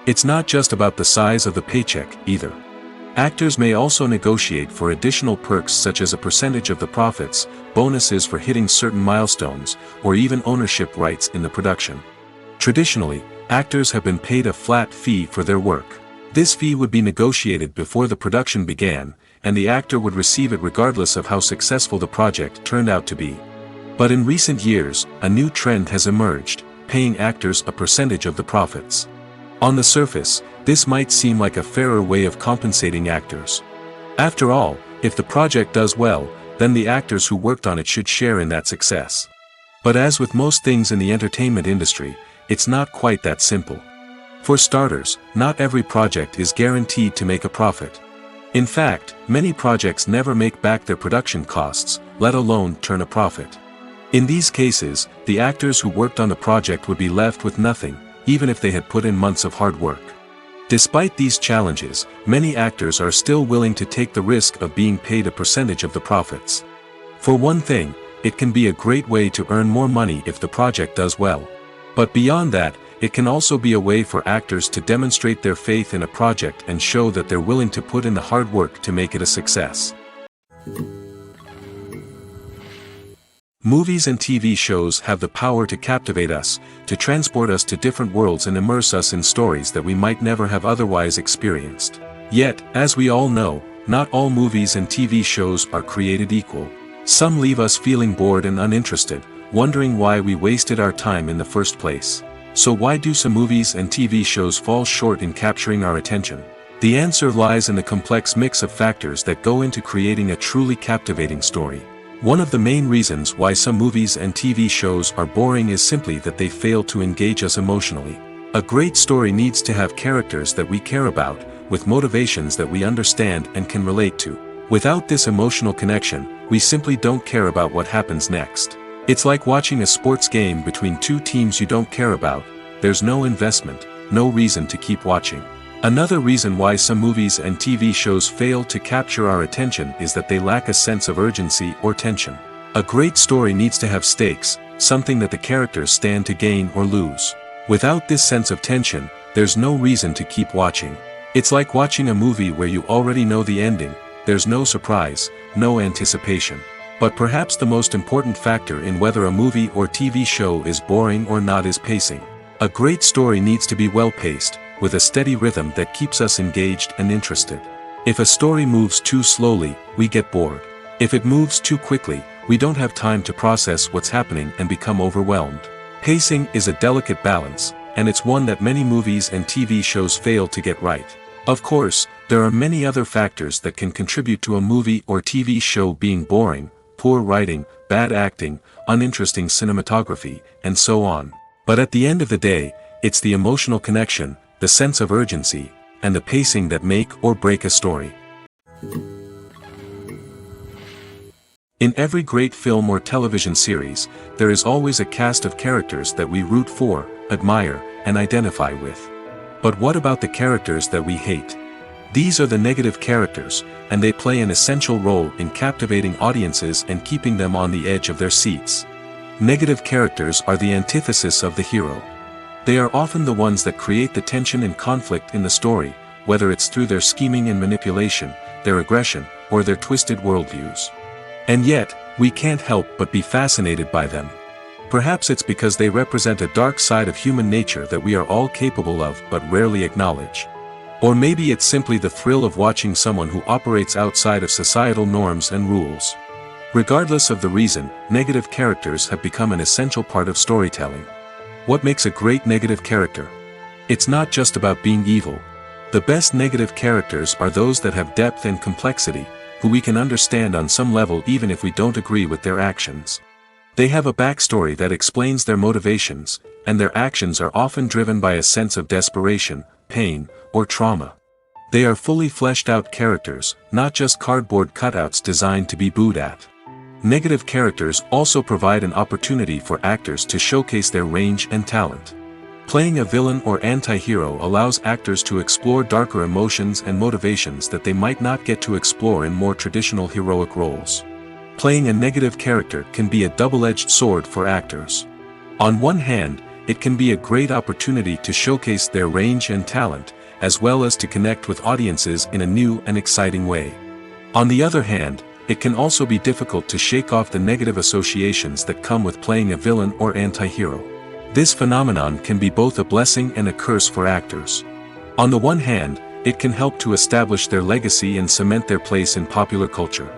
It's not just about the size of the paycheck, either. Actors may also negotiate for additional perks such as a percentage of the profits, bonuses for hitting certain milestones, or even ownership rights in the production. Traditionally, actors have been paid a flat fee for their work. This fee would be negotiated before the production began, and the actor would receive it regardless of how successful the project turned out to be. But in recent years, a new trend has emerged, paying actors a percentage of the profits. On the surface, this might seem like a fairer way of compensating actors. After all, if the project does well, then the actors who worked on it should share in that success. But as with most things in the entertainment industry, it's not quite that simple. For starters, not every project is guaranteed to make a profit. In fact, many projects never make back their production costs, let alone turn a profit. In these cases, the actors who worked on the project would be left with nothing, even if they had put in months of hard work. Despite these challenges, many actors are still willing to take the risk of being paid a percentage of the profits. For one thing, it can be a great way to earn more money if the project does well. But beyond that, it can also be a way for actors to demonstrate their faith in a project and show that they're willing to put in the hard work to make it a success. Movies and TV shows have the power to captivate us, to transport us to different worlds and immerse us in stories that we might never have otherwise experienced. Yet, as we all know, not all movies and TV shows are created equal. Some leave us feeling bored and uninterested, wondering why we wasted our time in the first place. So why do some movies and TV shows fall short in capturing our attention? The answer lies in the complex mix of factors that go into creating a truly captivating story. One of the main reasons why some movies and TV shows are boring is simply that they fail to engage us emotionally. A great story needs to have characters that we care about, with motivations that we understand and can relate to. Without this emotional connection, we simply don't care about what happens next. It's like watching a sports game between two teams you don't care about. There's no investment, no reason to keep watching. Another reason why some movies and TV shows fail to capture our attention is that they lack a sense of urgency or tension. A great story needs to have stakes, something that the characters stand to gain or lose. Without this sense of tension, there's no reason to keep watching. It's like watching a movie where you already know the ending, there's no surprise, no anticipation. But perhaps the most important factor in whether a movie or TV show is boring or not is pacing. A great story needs to be well-paced, with a steady rhythm that keeps us engaged and interested. If a story moves too slowly, we get bored. If it moves too quickly, we don't have time to process what's happening and become overwhelmed. Pacing is a delicate balance, and it's one that many movies and TV shows fail to get right. Of course, there are many other factors that can contribute to a movie or TV show being boring: poor writing, bad acting, uninteresting cinematography, and so on. But at the end of the day, it's the emotional connection, the sense of urgency, and the pacing that make or break a story. In every great film or television series, there is always a cast of characters that we root for, admire, and identify with. But what about the characters that we hate? These are the negative characters, and they play an essential role in captivating audiences and keeping them on the edge of their seats. Negative characters are the antithesis of the hero. They are often the ones that create the tension and conflict in the story, whether it's through their scheming and manipulation, their aggression, or their twisted worldviews. And yet, we can't help but be fascinated by them. Perhaps it's because they represent a dark side of human nature that we are all capable of but rarely acknowledge. Or maybe it's simply the thrill of watching someone who operates outside of societal norms and rules. Regardless of the reason, negative characters have become an essential part of storytelling. What makes a great negative character? It's not just about being evil. The best negative characters are those that have depth and complexity, who we can understand on some level even if we don't agree with their actions. They have a backstory that explains their motivations, and their actions are often driven by a sense of desperation, pain, or trauma. They are fully fleshed out characters, not just cardboard cutouts designed to be booed at. Negative characters also provide an opportunity for actors to showcase their range and talent. Playing a villain or anti-hero allows actors to explore darker emotions and motivations that they might not get to explore in more traditional heroic roles. Playing a negative character can be a double-edged sword for actors. On one hand, it can be a great opportunity to showcase their range and talent, as well as to connect with audiences in a new and exciting way. On the other hand, it can also be difficult to shake off the negative associations that come with playing a villain or anti-hero. This phenomenon can be both a blessing and a curse for actors. On the one hand, it can help to establish their legacy and cement their place in popular culture.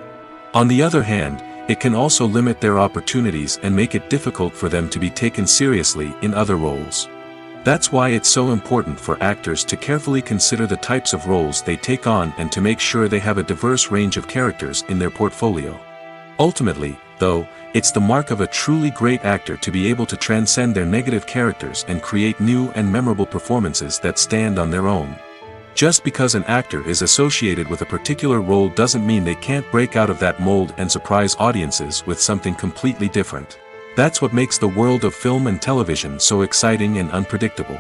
On the other hand, it can also limit their opportunities and make it difficult for them to be taken seriously in other roles. That's why it's so important for actors to carefully consider the types of roles they take on and to make sure they have a diverse range of characters in their portfolio. Ultimately, though, it's the mark of a truly great actor to be able to transcend their negative characters and create new and memorable performances that stand on their own. Just because an actor is associated with a particular role doesn't mean they can't break out of that mold and surprise audiences with something completely different. That's what makes the world of film and television so exciting and unpredictable.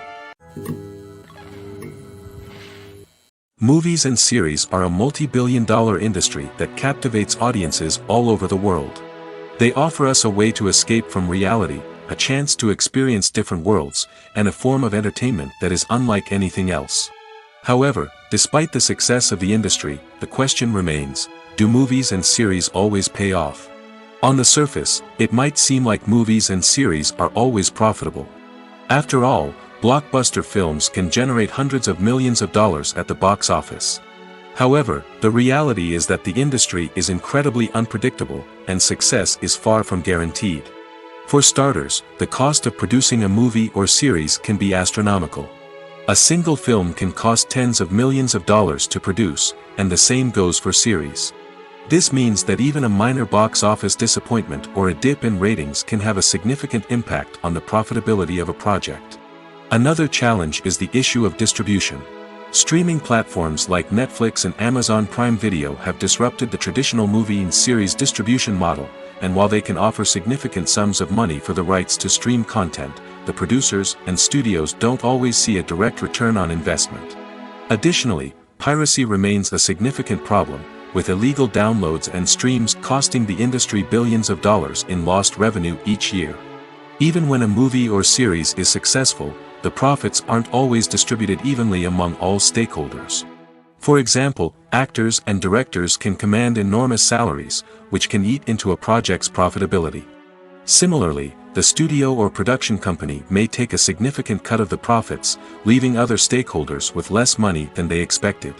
Movies and series are a multi-billion-dollar industry that captivates audiences all over the world. They offer us a way to escape from reality, a chance to experience different worlds, and a form of entertainment that is unlike anything else. However, despite the success of the industry, the question remains, do movies and series always pay off? On the surface, it might seem like movies and series are always profitable. After all, blockbuster films can generate hundreds of millions of dollars at the box office. However, the reality is that the industry is incredibly unpredictable, and success is far from guaranteed. For starters, the cost of producing a movie or series can be astronomical. A single film can cost tens of millions of dollars to produce, and the same goes for series. This means that even a minor box office disappointment or a dip in ratings can have a significant impact on the profitability of a project. Another challenge is the issue of distribution. Streaming platforms like Netflix and Amazon Prime Video have disrupted the traditional movie and series distribution model, and while they can offer significant sums of money for the rights to stream content, the producers and studios don't always see a direct return on investment. Additionally, piracy remains a significant problem, with illegal downloads and streams costing the industry billions of dollars in lost revenue each year. Even when a movie or series is successful, the profits aren't always distributed evenly among all stakeholders. For example, actors and directors can command enormous salaries, which can eat into a project's profitability. Similarly, the studio or production company may take a significant cut of the profits, leaving other stakeholders with less money than they expected.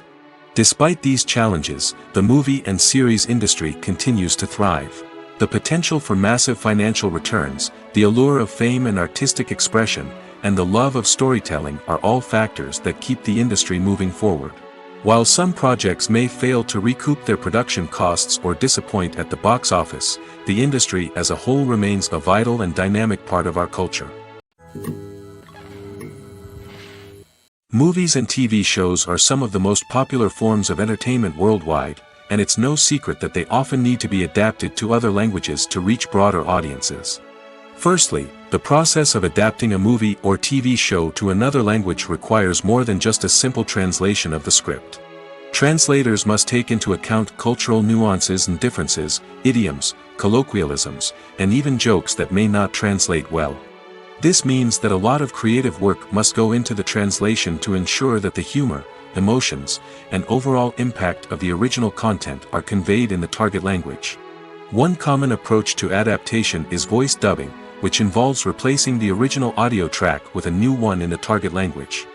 Despite these challenges, the movie and series industry continues to thrive. The potential for massive financial returns, the allure of fame and artistic expression, and the love of storytelling are all factors that keep the industry moving forward. While some projects may fail to recoup their production costs or disappoint at the box office, the industry as a whole remains a vital and dynamic part of our culture. Movies and TV shows are some of the most popular forms of entertainment worldwide, and it's no secret that they often need to be adapted to other languages to reach broader audiences. Firstly, the process of adapting a movie or TV show to another language requires more than just a simple translation of the script. Translators must take into account cultural nuances and differences, idioms, colloquialisms, and even jokes that may not translate well. This means that a lot of creative work must go into the translation to ensure that the humor, emotions, and overall impact of the original content are conveyed in the target language. One common approach to adaptation is voice dubbing, which involves replacing the original audio track with a new one in the target language.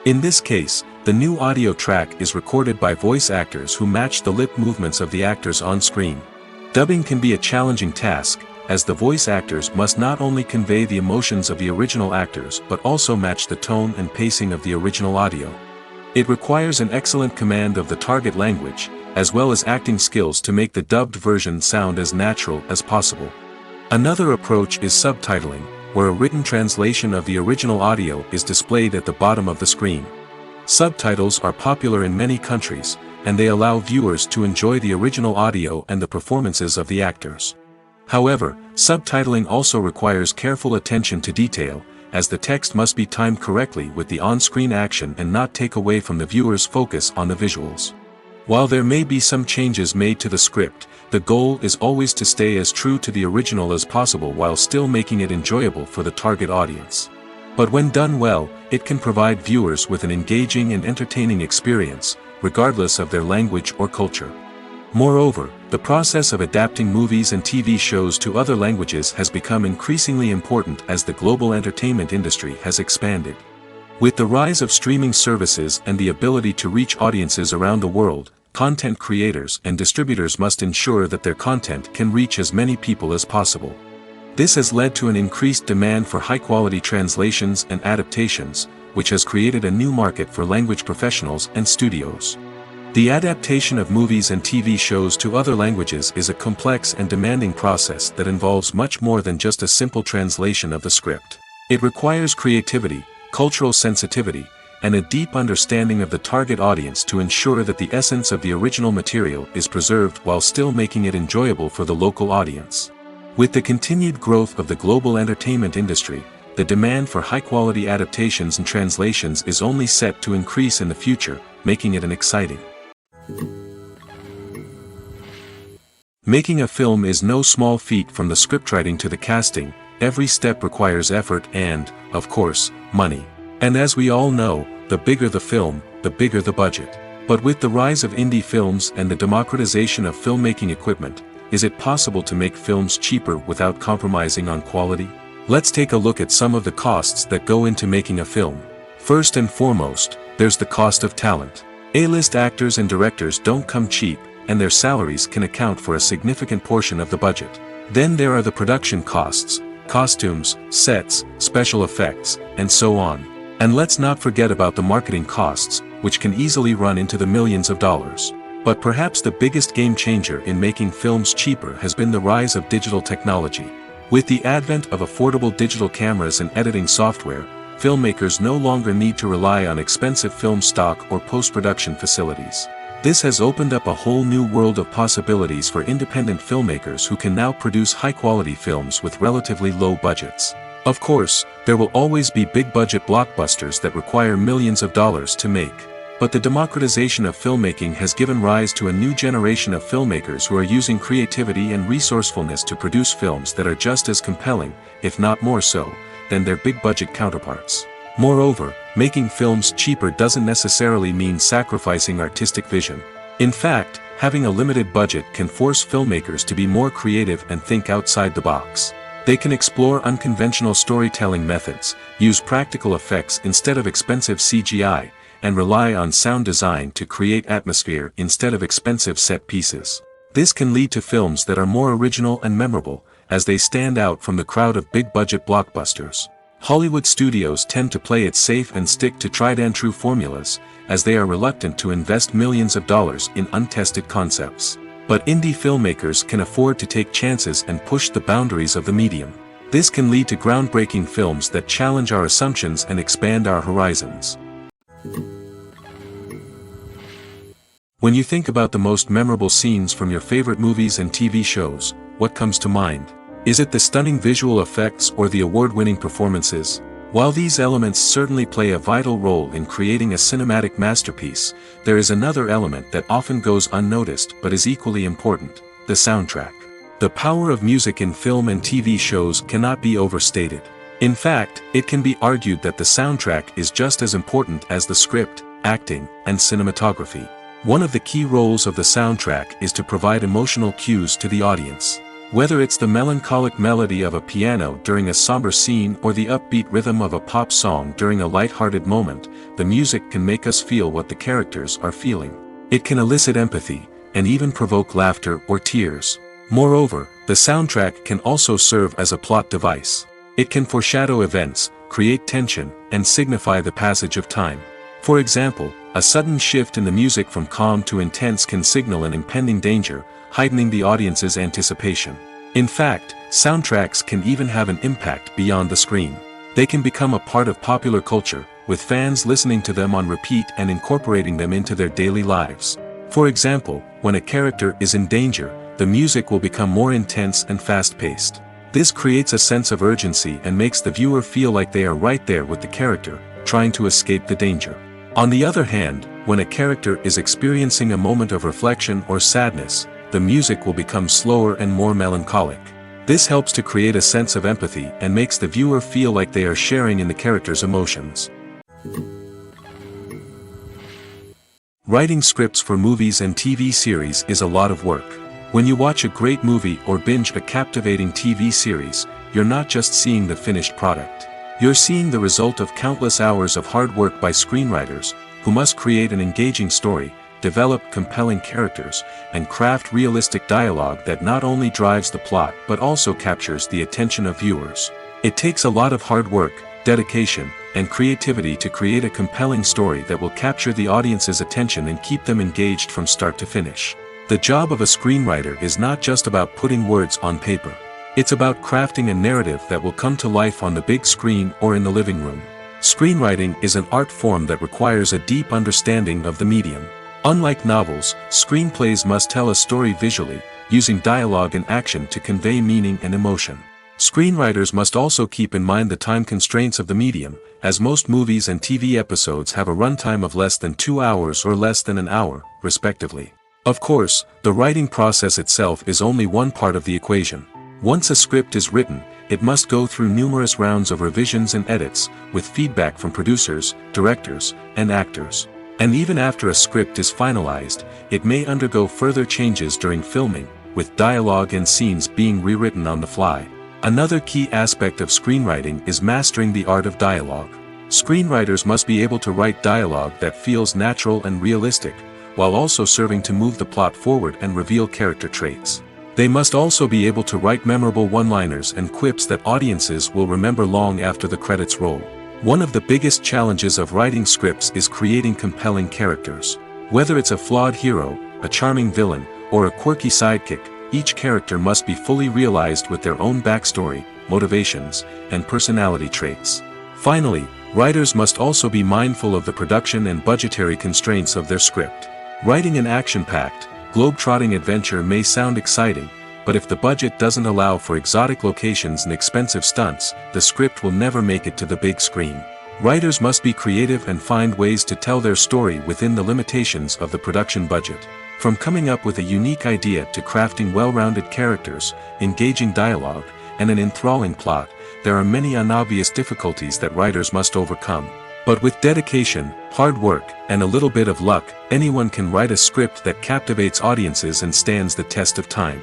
In this case, the new audio track is recorded by voice actors who match the lip movements of the actors on screen. Dubbing can be a challenging task, as the voice actors must not only convey the emotions of the original actors but also match the tone and pacing of the original audio. It requires an excellent command of the target language, as well as acting skills to make the dubbed version sound as natural as possible. Another approach is subtitling, where a written translation of the original audio is displayed at the bottom of the screen. Subtitles are popular in many countries, and they allow viewers to enjoy the original audio and the performances of the actors. However, subtitling also requires careful attention to detail, as the text must be timed correctly with the on-screen action and not take away from the viewer's focus on the visuals. While there may be some changes made to the script, the goal is always to stay as true to the original as possible while still making it enjoyable for the target audience. But when done well, it can provide viewers with an engaging and entertaining experience, regardless of their language or culture. Moreover, the process of adapting movies and TV shows to other languages has become increasingly important as the global entertainment industry has expanded. With the rise of streaming services and the ability to reach audiences around the world, content creators and distributors must ensure that their content can reach as many people as possible. This has led to an increased demand for high-quality translations and adaptations, which has created a new market for language professionals and studios. The adaptation of movies and TV shows to other languages is a complex and demanding process that involves much more than just a simple translation of the script. It requires creativity, cultural sensitivity, and a deep understanding of the target audience to ensure that the essence of the original material is preserved while still making it enjoyable for the local audience. With the continued growth of the global entertainment industry, the demand for high-quality adaptations and translations is only set to increase in the future, making it an exciting. Making a film is no small feat, from the scriptwriting to the casting, every step requires effort and, of course, money. And as we all know, the bigger the film, the bigger the budget. But with the rise of indie films and the democratization of filmmaking equipment, is it possible to make films cheaper without compromising on quality? Let's take a look at some of the costs that go into making a film. First and foremost, there's the cost of talent. A-list actors and directors don't come cheap, and their salaries can account for a significant portion of the budget. Then there are the production costs, costumes, sets, special effects, and so on. And let's not forget about the marketing costs, which can easily run into the millions of dollars. But perhaps the biggest game changer in making films cheaper has been the rise of digital technology. With the advent of affordable digital cameras and editing software, filmmakers no longer need to rely on expensive film stock or post-production facilities. This has opened up a whole new world of possibilities for independent filmmakers who can now produce high-quality films with relatively low budgets. Of course, there will always be big-budget blockbusters that require millions of dollars to make. But the democratization of filmmaking has given rise to a new generation of filmmakers who are using creativity and resourcefulness to produce films that are just as compelling, if not more so, than their big-budget counterparts. Moreover, making films cheaper doesn't necessarily mean sacrificing artistic vision. In fact, having a limited budget can force filmmakers to be more creative and think outside the box. They can explore unconventional storytelling methods, use practical effects instead of expensive CGI, and rely on sound design to create atmosphere instead of expensive set pieces. This can lead to films that are more original and memorable, as they stand out from the crowd of big-budget blockbusters. Hollywood studios tend to play it safe and stick to tried-and-true formulas, as they are reluctant to invest millions of dollars in untested concepts. But indie filmmakers can afford to take chances and push the boundaries of the medium. This can lead to groundbreaking films that challenge our assumptions and expand our horizons. When you think about the most memorable scenes from your favorite movies and TV shows, what comes to mind? Is it the stunning visual effects or the award-winning performances? While these elements certainly play a vital role in creating a cinematic masterpiece, there is another element that often goes unnoticed but is equally important: the soundtrack. The power of music in film and TV shows cannot be overstated. In fact, it can be argued that the soundtrack is just as important as the script, acting, and cinematography. One of the key roles of the soundtrack is to provide emotional cues to the audience. Whether it's the melancholic melody of a piano during a somber scene or the upbeat rhythm of a pop song during a light-hearted moment, the music can make us feel what the characters are feeling. It can elicit empathy, and even provoke laughter or tears. Moreover, the soundtrack can also serve as a plot device. It can foreshadow events, create tension, and signify the passage of time. For example, a sudden shift in the music from calm to intense can signal an impending danger, heightening the audience's anticipation. In fact, soundtracks can even have an impact beyond the screen. They can become a part of popular culture, with fans listening to them on repeat and incorporating them into their daily lives. For example, when a character is in danger, the music will become more intense and fast-paced. This creates a sense of urgency and makes the viewer feel like they are right there with the character, trying to escape the danger. On the other hand, when a character is experiencing a moment of reflection or sadness, the music will become slower and more melancholic. This helps to create a sense of empathy and makes the viewer feel like they are sharing in the character's emotions. Writing scripts for movies and TV series is a lot of work. When you watch a great movie or binge a captivating TV series, you're not just seeing the finished product. You're seeing the result of countless hours of hard work by screenwriters, who must create an engaging story, develop compelling characters, and craft realistic dialogue that not only drives the plot but also captures the attention of viewers. It takes a lot of hard work, dedication, and creativity to create a compelling story that will capture the audience's attention and keep them engaged from start to finish. The job of a screenwriter is not just about putting words on paper. It's about crafting a narrative that will come to life on the big screen or in the living room. Screenwriting is an art form that requires a deep understanding of the medium. Unlike novels, screenplays must tell a story visually, using dialogue and action to convey meaning and emotion. Screenwriters must also keep in mind the time constraints of the medium, as most movies and TV episodes have a runtime of less than 2 hours or less than an hour, respectively. Of course, the writing process itself is only one part of the equation. Once a script is written, it must go through numerous rounds of revisions and edits, with feedback from producers, directors, and actors. And even after a script is finalized, it may undergo further changes during filming, with dialogue and scenes being rewritten on the fly. Another key aspect of screenwriting is mastering the art of dialogue. Screenwriters must be able to write dialogue that feels natural and realistic, while also serving to move the plot forward and reveal character traits. They must also be able to write memorable one-liners and quips that audiences will remember long after the credits roll. One of the biggest challenges of writing scripts is creating compelling characters. Whether it's a flawed hero, a charming villain, or a quirky sidekick, each character must be fully realized with their own backstory, motivations, and personality traits. Finally, writers must also be mindful of the production and budgetary constraints of their script. Writing an action-packed, globe-trotting adventure may sound exciting, but if the budget doesn't allow for exotic locations and expensive stunts, the script will never make it to the big screen. Writers must be creative and find ways to tell their story within the limitations of the production budget. From coming up with a unique idea to crafting well-rounded characters, engaging dialogue, and an enthralling plot, there are many unobvious difficulties that writers must overcome. But with dedication, hard work, and a little bit of luck, anyone can write a script that captivates audiences and stands the test of time.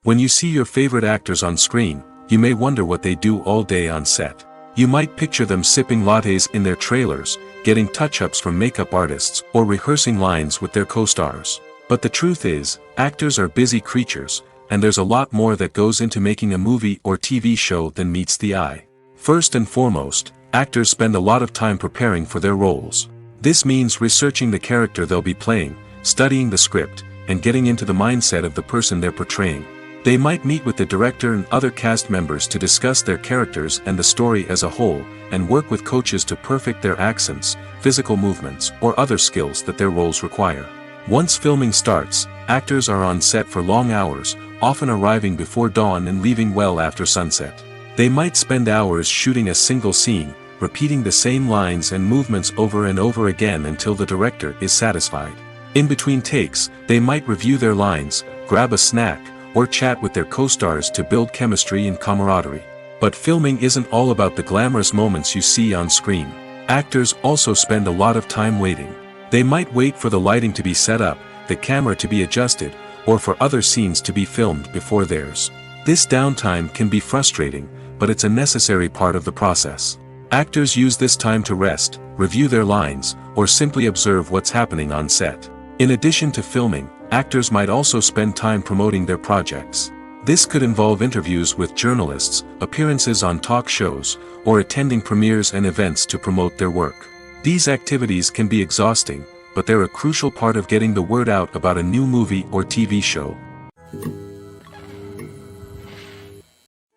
When you see your favorite actors on screen, you may wonder what they do all day on set. You might picture them sipping lattes in their trailers, getting touch-ups from makeup artists, or rehearsing lines with their co-stars. But the truth is, actors are busy creatures, and there's a lot more that goes into making a movie or TV show than meets the eye. First and foremost, actors spend a lot of time preparing for their roles. This means researching the character they'll be playing, studying the script, and getting into the mindset of the person they're portraying. They might meet with the director and other cast members to discuss their characters and the story as a whole, and work with coaches to perfect their accents, physical movements, or other skills that their roles require. Once filming starts, actors are on set for long hours, often arriving before dawn and leaving well after sunset. They might spend hours shooting a single scene, repeating the same lines and movements over and over again until the director is satisfied. In between takes, they might review their lines, grab a snack, or chat with their co-stars to build chemistry and camaraderie. But filming isn't all about the glamorous moments you see on screen. Actors also spend a lot of time waiting. They might wait for the lighting to be set up, the camera to be adjusted, or for other scenes to be filmed before theirs. This downtime can be frustrating, but it's a necessary part of the process. Actors use this time to rest, review their lines, or simply observe what's happening on set. In addition to filming, actors might also spend time promoting their projects. This could involve interviews with journalists, appearances on talk shows, or attending premieres and events to promote their work. These activities can be exhausting, but they're a crucial part of getting the word out about a new movie or TV show.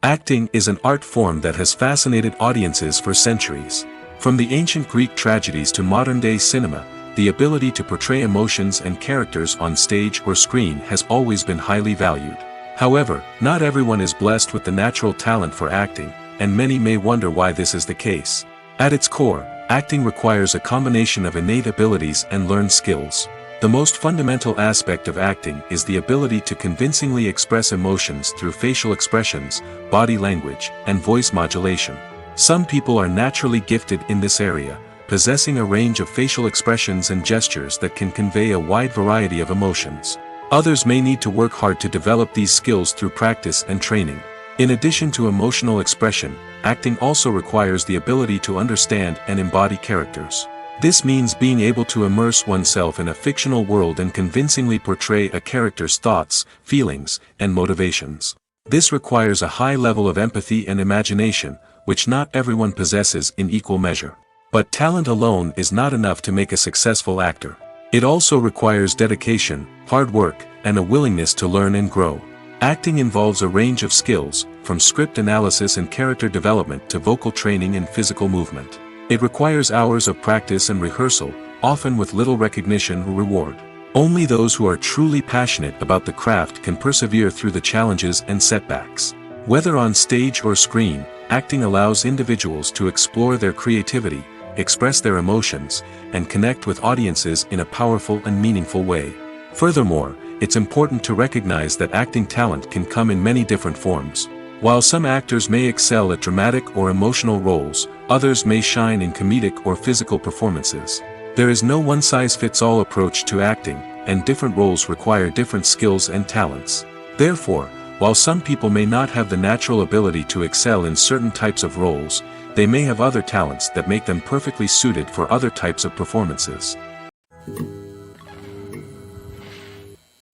Acting is an art form that has fascinated audiences for centuries. From the ancient Greek tragedies to modern-day cinema, the ability to portray emotions and characters on stage or screen has always been highly valued. However, not everyone is blessed with the natural talent for acting, and many may wonder why this is the case. At its core, acting requires a combination of innate abilities and learned skills. The most fundamental aspect of acting is the ability to convincingly express emotions through facial expressions, body language, and voice modulation. Some people are naturally gifted in this area, possessing a range of facial expressions and gestures that can convey a wide variety of emotions. Others may need to work hard to develop these skills through practice and training. In addition to emotional expression, acting also requires the ability to understand and embody characters. This means being able to immerse oneself in a fictional world and convincingly portray a character's thoughts, feelings, and motivations. This requires a high level of empathy and imagination, which not everyone possesses in equal measure. But talent alone is not enough to make a successful actor. It also requires dedication, hard work, and a willingness to learn and grow. Acting involves a range of skills, from script analysis and character development to vocal training and physical movement. It requires hours of practice and rehearsal, often with little recognition or reward. Only those who are truly passionate about the craft can persevere through the challenges and setbacks. Whether on stage or screen, acting allows individuals to explore their creativity, express their emotions, and connect with audiences in a powerful and meaningful way. Furthermore, it's important to recognize that acting talent can come in many different forms. While some actors may excel at dramatic or emotional roles, others may shine in comedic or physical performances. There is no one-size-fits-all approach to acting, and different roles require different skills and talents. Therefore, while some people may not have the natural ability to excel in certain types of roles, they may have other talents that make them perfectly suited for other types of performances.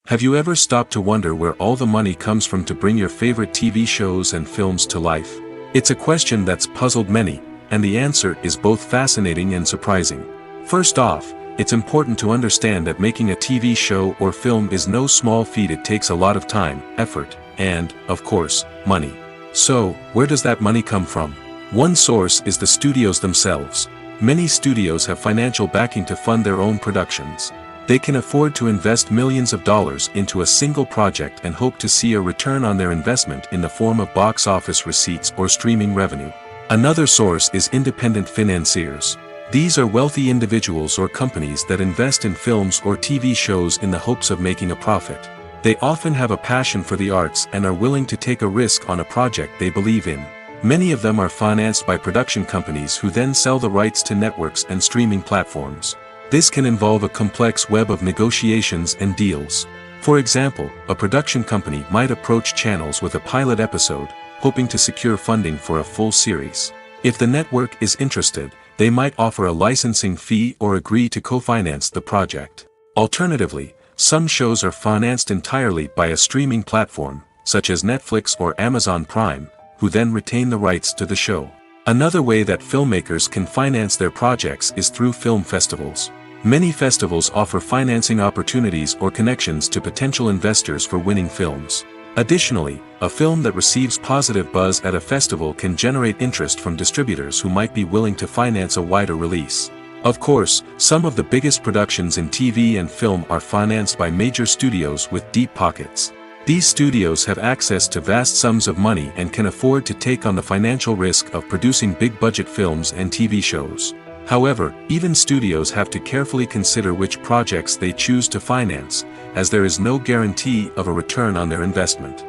Have you ever stopped to wonder where all the money comes from to bring your favorite TV shows and films to life? It's a question that's puzzled many, and the answer is both fascinating and surprising. First off, it's important to understand that making a TV show or film is no small feat. It takes a lot of time, effort, and, of course, money. So, where does that money come from? One source is the studios themselves. Many studios have financial backing to fund their own productions. They can afford to invest millions of dollars into a single project and hope to see a return on their investment in the form of box office receipts or streaming revenue. Another source is independent financiers. These are wealthy individuals or companies that invest in films or TV shows in the hopes of making a profit. They often have a passion for the arts and are willing to take a risk on a project they believe in. Many of them are financed by production companies who then sell the rights to networks and streaming platforms. This can involve a complex web of negotiations and deals. For example, a production company might approach channels with a pilot episode, hoping to secure funding for a full series. If the network is interested, they might offer a licensing fee or agree to co-finance the project. Alternatively, some shows are financed entirely by a streaming platform, such as Netflix or Amazon Prime, who then retain the rights to the show. Another way that filmmakers can finance their projects is through film festivals. Many festivals offer financing opportunities or connections to potential investors for winning films. Additionally, a film that receives positive buzz at a festival can generate interest from distributors who might be willing to finance a wider release. Of course, some of the biggest productions in TV and film are financed by major studios with deep pockets. These studios have access to vast sums of money and can afford to take on the financial risk of producing big-budget films and TV shows. However, even studios have to carefully consider which projects they choose to finance, as there is no guarantee of a return on their investment.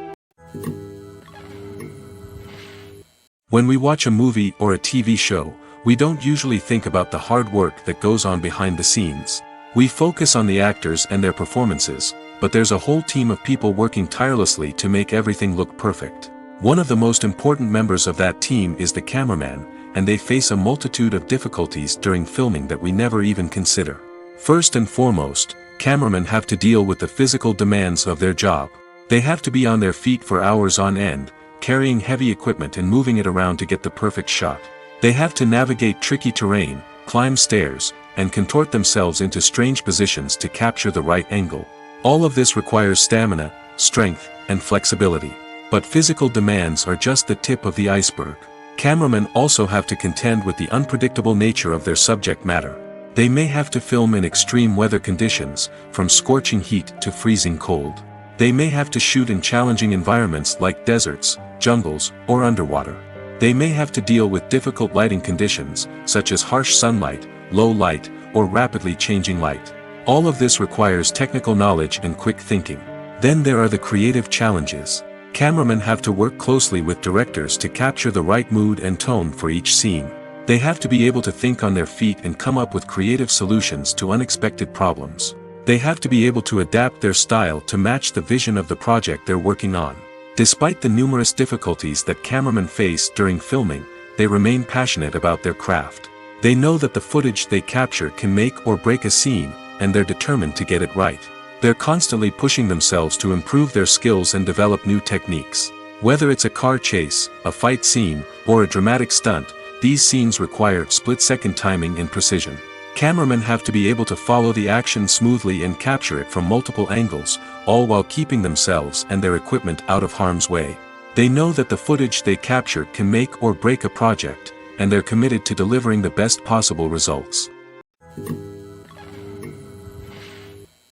When we watch a movie or a TV show, we don't usually think about the hard work that goes on behind the scenes. We focus on the actors and their performances, but there's a whole team of people working tirelessly to make everything look perfect. One of the most important members of that team is the cameraman, and they face a multitude of difficulties during filming that we never even consider. First and foremost, cameramen have to deal with the physical demands of their job. They have to be on their feet for hours on end, carrying heavy equipment and moving it around to get the perfect shot. They have to navigate tricky terrain, climb stairs, and contort themselves into strange positions to capture the right angle. All of this requires stamina, strength, and flexibility. But physical demands are just the tip of the iceberg. Cameramen also have to contend with the unpredictable nature of their subject matter. They may have to film in extreme weather conditions, from scorching heat to freezing cold. They may have to shoot in challenging environments like deserts, jungles, or underwater. They may have to deal with difficult lighting conditions, such as harsh sunlight, low light, or rapidly changing light. All of this requires technical knowledge and quick thinking. Then there are the creative challenges. Cameramen have to work closely with directors to capture the right mood and tone for each scene. They have to be able to think on their feet and come up with creative solutions to unexpected problems. They have to be able to adapt their style to match the vision of the project they're working on. Despite the numerous difficulties that cameramen face during filming, they remain passionate about their craft. They know that the footage they capture can make or break a scene, and they're determined to get it right. They're constantly pushing themselves to improve their skills and develop new techniques. Whether it's a car chase, a fight scene, or a dramatic stunt, these scenes require split-second timing and precision. Cameramen have to be able to follow the action smoothly and capture it from multiple angles, all while keeping themselves and their equipment out of harm's way. They know that the footage they capture can make or break a project, and they're committed to delivering the best possible results.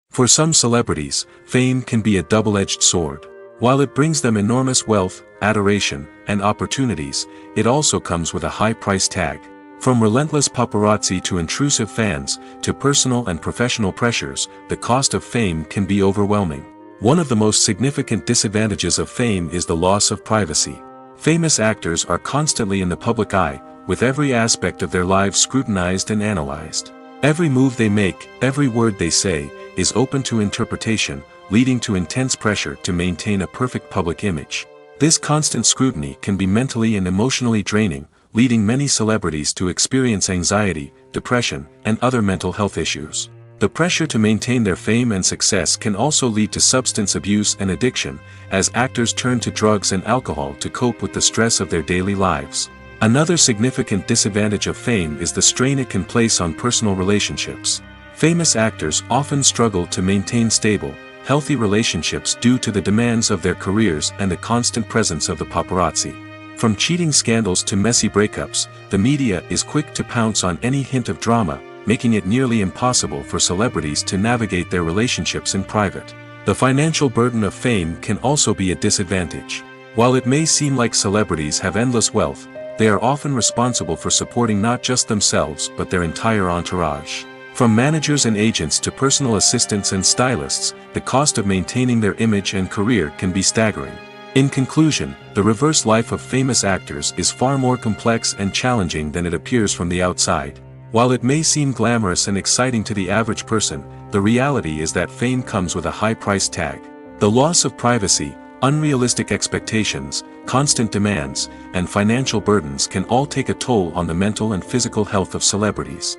For some celebrities, fame can be a double-edged sword. While it brings them enormous wealth, adoration, and opportunities, it also comes with a high price tag. From relentless paparazzi to intrusive fans, to personal and professional pressures, the cost of fame can be overwhelming. One of the most significant disadvantages of fame is the loss of privacy. Famous actors are constantly in the public eye, with every aspect of their lives scrutinized and analyzed. Every move they make, every word they say, is open to interpretation, leading to intense pressure to maintain a perfect public image. This constant scrutiny can be mentally and emotionally draining, leading many celebrities to experience anxiety, depression, and other mental health issues. The pressure to maintain their fame and success can also lead to substance abuse and addiction, as actors turn to drugs and alcohol to cope with the stress of their daily lives. Another significant disadvantage of fame is the strain it can place on personal relationships. Famous actors often struggle to maintain stable, healthy relationships due to the demands of their careers and the constant presence of the paparazzi. From cheating scandals to messy breakups, the media is quick to pounce on any hint of drama, making it nearly impossible for celebrities to navigate their relationships in private. The financial burden of fame can also be a disadvantage. While it may seem like celebrities have endless wealth, they are often responsible for supporting not just themselves but their entire entourage. From managers and agents to personal assistants and stylists, the cost of maintaining their image and career can be staggering. In conclusion, the reverse life of famous actors is far more complex and challenging than it appears from the outside. While it may seem glamorous and exciting to the average person, the reality is that fame comes with a high price tag. The loss of privacy, unrealistic expectations, constant demands, and financial burdens can all take a toll on the mental and physical health of celebrities.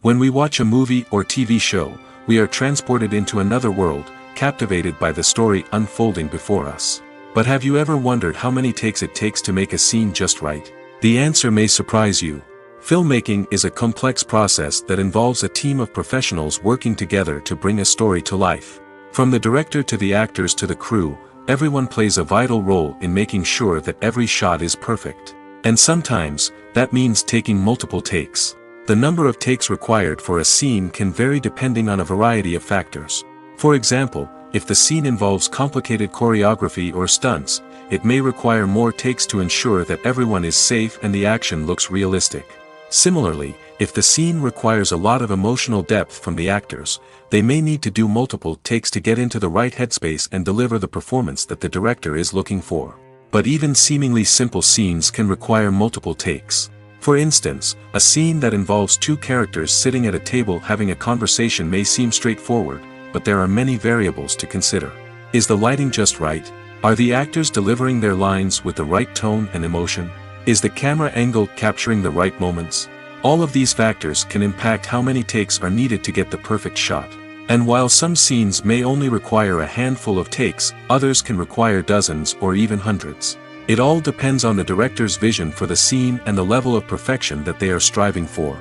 When we watch a movie or TV show, we are transported into another world, captivated by the story unfolding before us. But have you ever wondered how many takes it takes to make a scene just right? The answer may surprise you. Filmmaking is a complex process that involves a team of professionals working together to bring a story to life. From the director to the actors to the crew, everyone plays a vital role in making sure that every shot is perfect. And sometimes, that means taking multiple takes. The number of takes required for a scene can vary depending on a variety of factors. For example, if the scene involves complicated choreography or stunts, it may require more takes to ensure that everyone is safe and the action looks realistic. Similarly, if the scene requires a lot of emotional depth from the actors, they may need to do multiple takes to get into the right headspace and deliver the performance that the director is looking for. But even seemingly simple scenes can require multiple takes. For instance, a scene that involves two characters sitting at a table having a conversation may seem straightforward, but there are many variables to consider. Is the lighting just right? Are the actors delivering their lines with the right tone and emotion? Is the camera angle capturing the right moments? All of these factors can impact how many takes are needed to get the perfect shot. And while some scenes may only require a handful of takes, others can require dozens or even hundreds. It all depends on the director's vision for the scene and the level of perfection that they are striving for.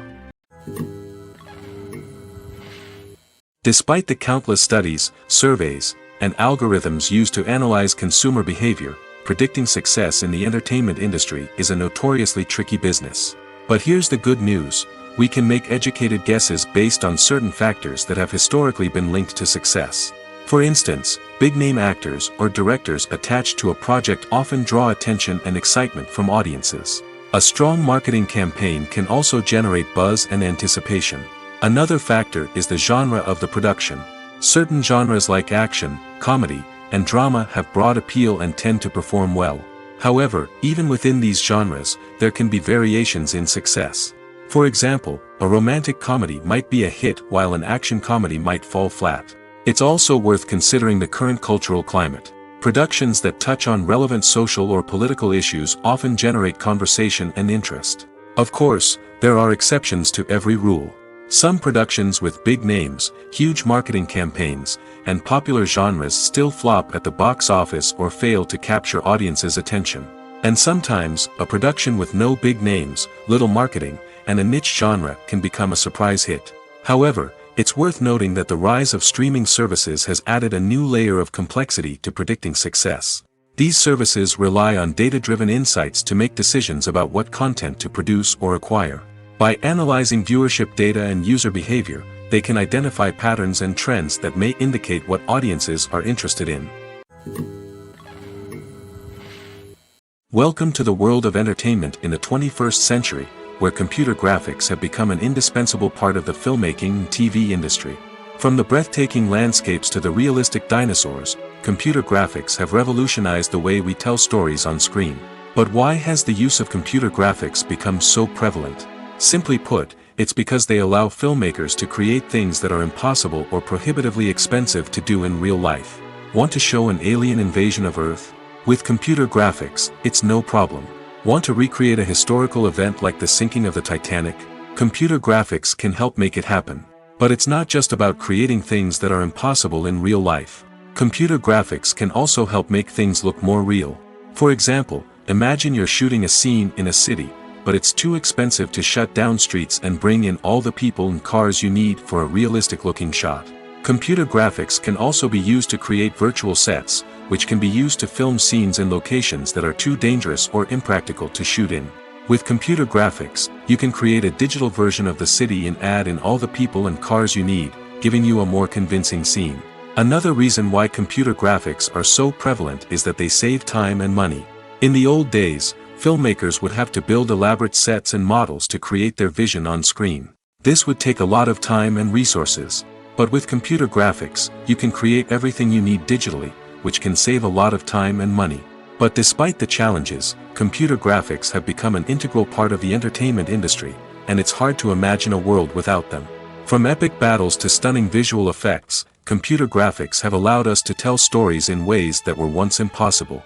Despite the countless studies, surveys, and algorithms used to analyze consumer behavior, predicting success in the entertainment industry is a notoriously tricky business. But here's the good news: we can make educated guesses based on certain factors that have historically been linked to success. For instance, big-name actors or directors attached to a project often draw attention and excitement from audiences. A strong marketing campaign can also generate buzz and anticipation. Another factor is the genre of the production. Certain genres like action, comedy, and drama have broad appeal and tend to perform well. However, even within these genres, there can be variations in success. For example, a romantic comedy might be a hit while an action comedy might fall flat. It's also worth considering the current cultural climate. Productions that touch on relevant social or political issues often generate conversation and interest. Of course, there are exceptions to every rule. Some productions with big names, huge marketing campaigns, and popular genres still flop at the box office or fail to capture audiences' attention. And sometimes, a production with no big names, little marketing, and a niche genre can become a surprise hit. However, it's worth noting that the rise of streaming services has added a new layer of complexity to predicting success. These services rely on data-driven insights to make decisions about what content to produce or acquire. By analyzing viewership data and user behavior, they can identify patterns and trends that may indicate what audiences are interested in. Welcome to the world of entertainment in the 21st century, where computer graphics have become an indispensable part of the filmmaking and TV industry. From the breathtaking landscapes to the realistic dinosaurs, computer graphics have revolutionized the way we tell stories on screen. But why has the use of computer graphics become so prevalent? Simply put, it's because they allow filmmakers to create things that are impossible or prohibitively expensive to do in real life. Want to show an alien invasion of Earth? With computer graphics, it's no problem. Want to recreate a historical event like the sinking of the Titanic? Computer graphics can help make it happen. But it's not just about creating things that are impossible in real life. Computer graphics can also help make things look more real. For example, imagine you're shooting a scene in a city, but it's too expensive to shut down streets and bring in all the people and cars you need for a realistic-looking shot. Computer graphics can also be used to create virtual sets, which can be used to film scenes in locations that are too dangerous or impractical to shoot in. With computer graphics, you can create a digital version of the city and add in all the people and cars you need, giving you a more convincing scene. Another reason why computer graphics are so prevalent is that they save time and money. In the old days, filmmakers would have to build elaborate sets and models to create their vision on screen. This would take a lot of time and resources. But with computer graphics, you can create everything you need digitally, which can save a lot of time and money. But despite the challenges, computer graphics have become an integral part of the entertainment industry, and it's hard to imagine a world without them. From epic battles to stunning visual effects, computer graphics have allowed us to tell stories in ways that were once impossible.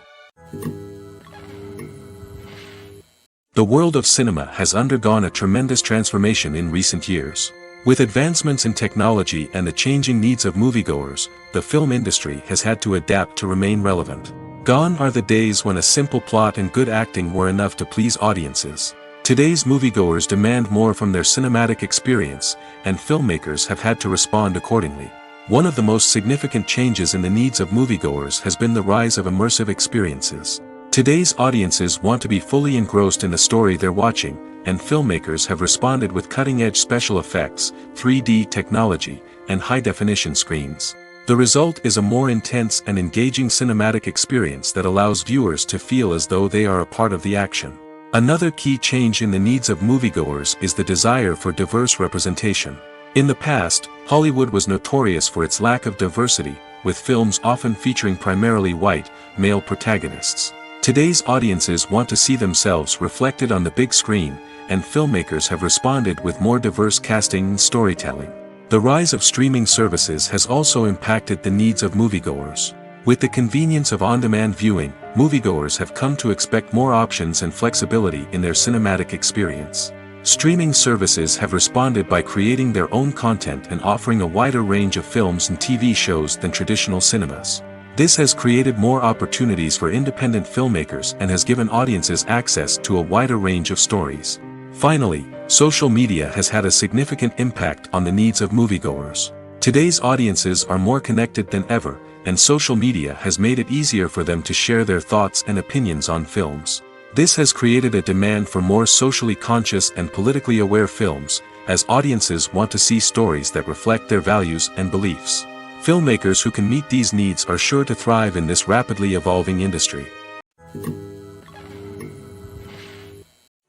The world of cinema has undergone a tremendous transformation in recent years. With advancements in technology and the changing needs of moviegoers, the film industry has had to adapt to remain relevant. Gone are the days when a simple plot and good acting were enough to please audiences. Today's moviegoers demand more from their cinematic experience, and filmmakers have had to respond accordingly. One of the most significant changes in the needs of moviegoers has been the rise of immersive experiences. Today's audiences want to be fully engrossed in the story they're watching, and filmmakers have responded with cutting-edge special effects, 3D technology, and high-definition screens. The result is a more intense and engaging cinematic experience that allows viewers to feel as though they are a part of the action. Another key change in the needs of moviegoers is the desire for diverse representation. In the past, Hollywood was notorious for its lack of diversity, with films often featuring primarily white, male protagonists. Today's audiences want to see themselves reflected on the big screen, and filmmakers have responded with more diverse casting and storytelling. The rise of streaming services has also impacted the needs of moviegoers. With the convenience of on-demand viewing, moviegoers have come to expect more options and flexibility in their cinematic experience. Streaming services have responded by creating their own content and offering a wider range of films and TV shows than traditional cinemas. This has created more opportunities for independent filmmakers and has given audiences access to a wider range of stories. Finally, social media has had a significant impact on the needs of moviegoers. Today's audiences are more connected than ever, and social media has made it easier for them to share their thoughts and opinions on films. This has created a demand for more socially conscious and politically aware films, as audiences want to see stories that reflect their values and beliefs. Filmmakers who can meet these needs are sure to thrive in this rapidly evolving industry.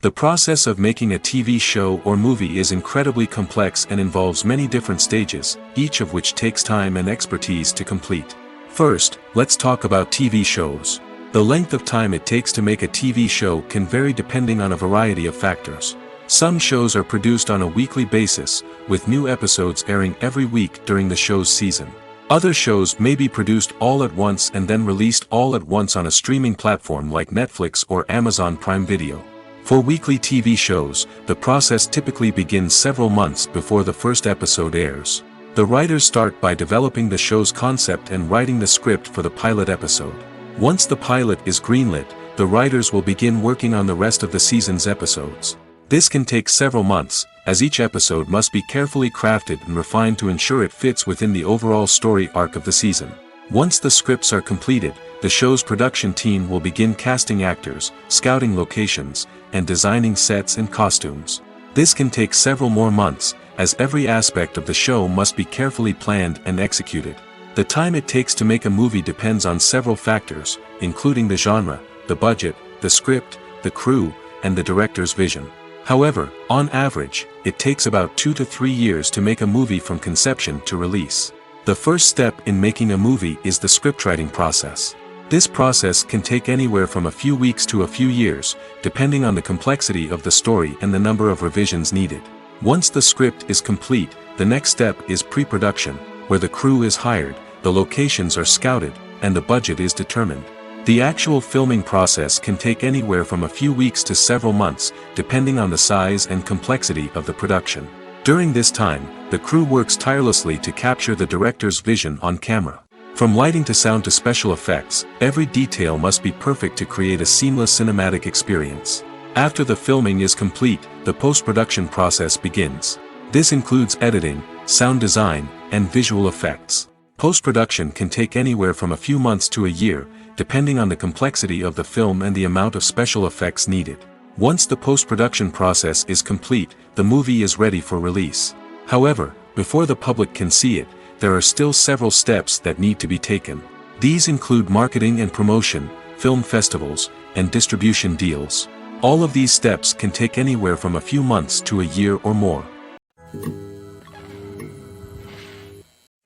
The process of making a TV show or movie is incredibly complex and involves many different stages, each of which takes time and expertise to complete. First, let's talk about TV shows. The length of time it takes to make a TV show can vary depending on a variety of factors. Some shows are produced on a weekly basis, with new episodes airing every week during the show's season. Other shows may be produced all at once and then released all at once on a streaming platform like Netflix or Amazon Prime Video. For weekly TV shows, the process typically begins several months before the first episode airs. The writers start by developing the show's concept and writing the script for the pilot episode. Once the pilot is greenlit, the writers will begin working on the rest of the season's episodes. This can take several months, as each episode must be carefully crafted and refined to ensure it fits within the overall story arc of the season. Once the scripts are completed, the show's production team will begin casting actors, scouting locations, and designing sets and costumes. This can take several more months, as every aspect of the show must be carefully planned and executed. The time it takes to make a movie depends on several factors, including the genre, the budget, the script, the crew, and the director's vision. However, on average, it takes about 2 to 3 years to make a movie from conception to release. The first step in making a movie is the scriptwriting process. This process can take anywhere from a few weeks to a few years, depending on the complexity of the story and the number of revisions needed. Once the script is complete, the next step is pre-production, where the crew is hired, the locations are scouted, and the budget is determined. The actual filming process can take anywhere from a few weeks to several months, depending on the size and complexity of the production. During this time, the crew works tirelessly to capture the director's vision on camera. From lighting to sound to special effects, every detail must be perfect to create a seamless cinematic experience. After the filming is complete, the post-production process begins. This includes editing, sound design, and visual effects. Post-production can take anywhere from a few months to a year, depending on the complexity of the film and the amount of special effects needed. Once the post-production process is complete, the movie is ready for release. However, before the public can see it, there are still several steps that need to be taken. These include marketing and promotion, film festivals, and distribution deals. All of these steps can take anywhere from a few months to a year or more.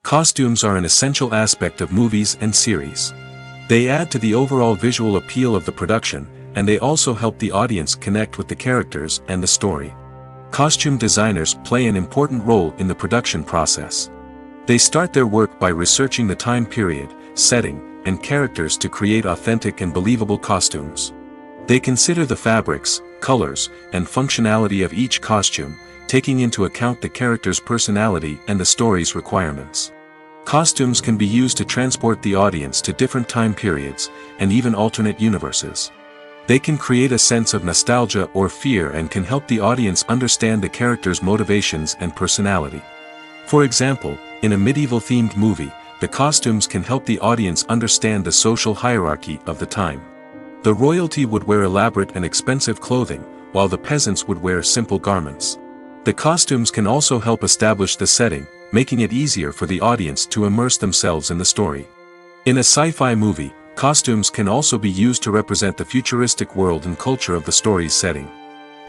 Costumes are an essential aspect of movies and series. They add to the overall visual appeal of the production, and they also help the audience connect with the characters and the story. Costume designers play an important role in the production process. They start their work by researching the time period, setting, and characters to create authentic and believable costumes. They consider the fabrics, colors, and functionality of each costume, taking into account the character's personality and the story's requirements. Costumes can be used to transport the audience to different time periods, and even alternate universes. They can create a sense of nostalgia or fear and can help the audience understand the character's motivations and personality. For example, in a medieval-themed movie, the costumes can help the audience understand the social hierarchy of the time. The royalty would wear elaborate and expensive clothing, while the peasants would wear simple garments. The costumes can also help establish the setting, making it easier for the audience to immerse themselves in the story. In a sci-fi movie, costumes can also be used to represent the futuristic world and culture of the story's setting.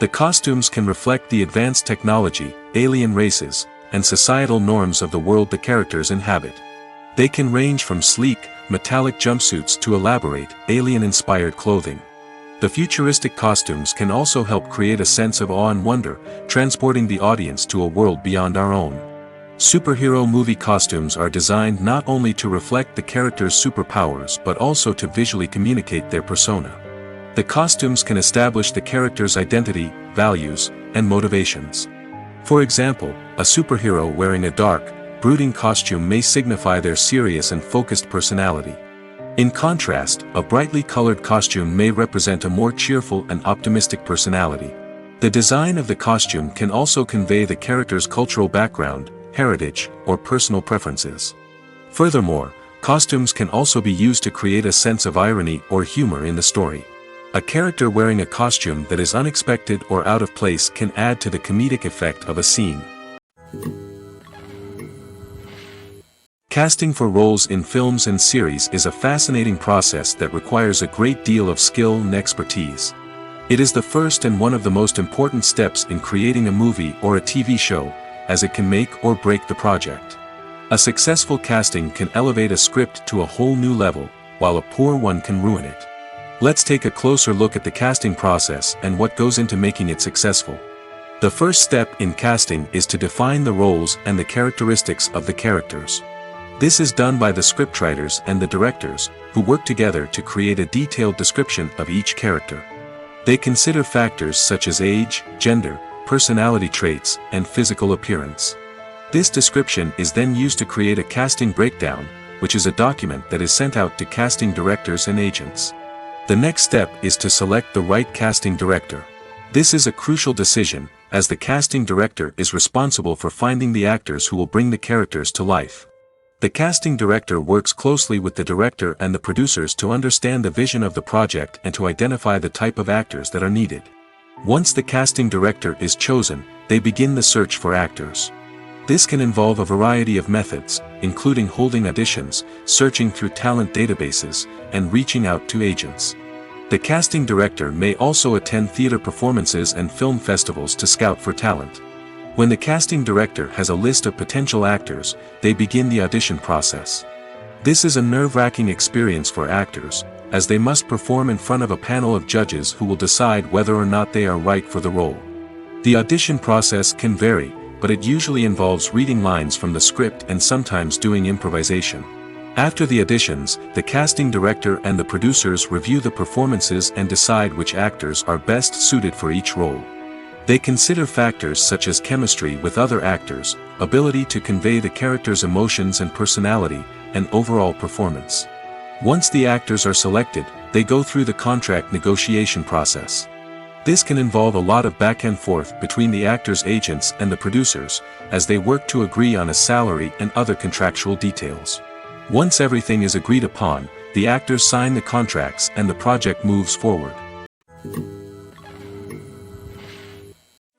The costumes can reflect the advanced technology, alien races, and societal norms of the world the characters inhabit. They can range from sleek, metallic jumpsuits to elaborate, alien-inspired clothing. The futuristic costumes can also help create a sense of awe and wonder, transporting the audience to a world beyond our own. Superhero movie costumes are designed not only to reflect the character's superpowers but also to visually communicate their persona. The costumes can establish the character's identity, values, and motivations. For example, a superhero wearing a dark, brooding costume may signify their serious and focused personality. In contrast, a brightly colored costume may represent a more cheerful and optimistic personality. The design of the costume can also convey the character's cultural background, heritage, or personal preferences. Furthermore, costumes can also be used to create a sense of irony or humor in the story. A character wearing a costume that is unexpected or out of place can add to the comedic effect of a scene. Casting for roles in films and series is a fascinating process that requires a great deal of skill and expertise. It is the first and one of the most important steps in creating a movie or a TV show, as it can make or break the project. A successful casting can elevate a script to a whole new level, while a poor one can ruin it. Let's take a closer look at the casting process and what goes into making it successful. The first step in casting is to define the roles and the characteristics of the characters. This is done by the scriptwriters and the directors, who work together to create a detailed description of each character. They consider factors such as age, gender, personality traits, and physical appearance. This description is then used to create a casting breakdown, which is a document that is sent out to casting directors and agents. The next step is to select the right casting director. This is a crucial decision, as the casting director is responsible for finding the actors who will bring the characters to life. The casting director works closely with the director and the producers to understand the vision of the project and to identify the type of actors that are needed. Once the casting director is chosen, they begin the search for actors. This can involve a variety of methods, including holding auditions, searching through talent databases, and reaching out to agents. The casting director may also attend theater performances and film festivals to scout for talent. When the casting director has a list of potential actors, they begin the audition process. This is a nerve-wracking experience for actors, as they must perform in front of a panel of judges who will decide whether or not they are right for the role. The audition process can vary, but it usually involves reading lines from the script and sometimes doing improvisation. After the auditions, the casting director and the producers review the performances and decide which actors are best suited for each role. They consider factors such as chemistry with other actors, ability to convey the character's emotions and personality, and overall performance. Once the actors are selected, they go through the contract negotiation process. This can involve a lot of back and forth between the actors' agents and the producers, as they work to agree on a salary and other contractual details. Once everything is agreed upon, the actors sign the contracts and the project moves forward.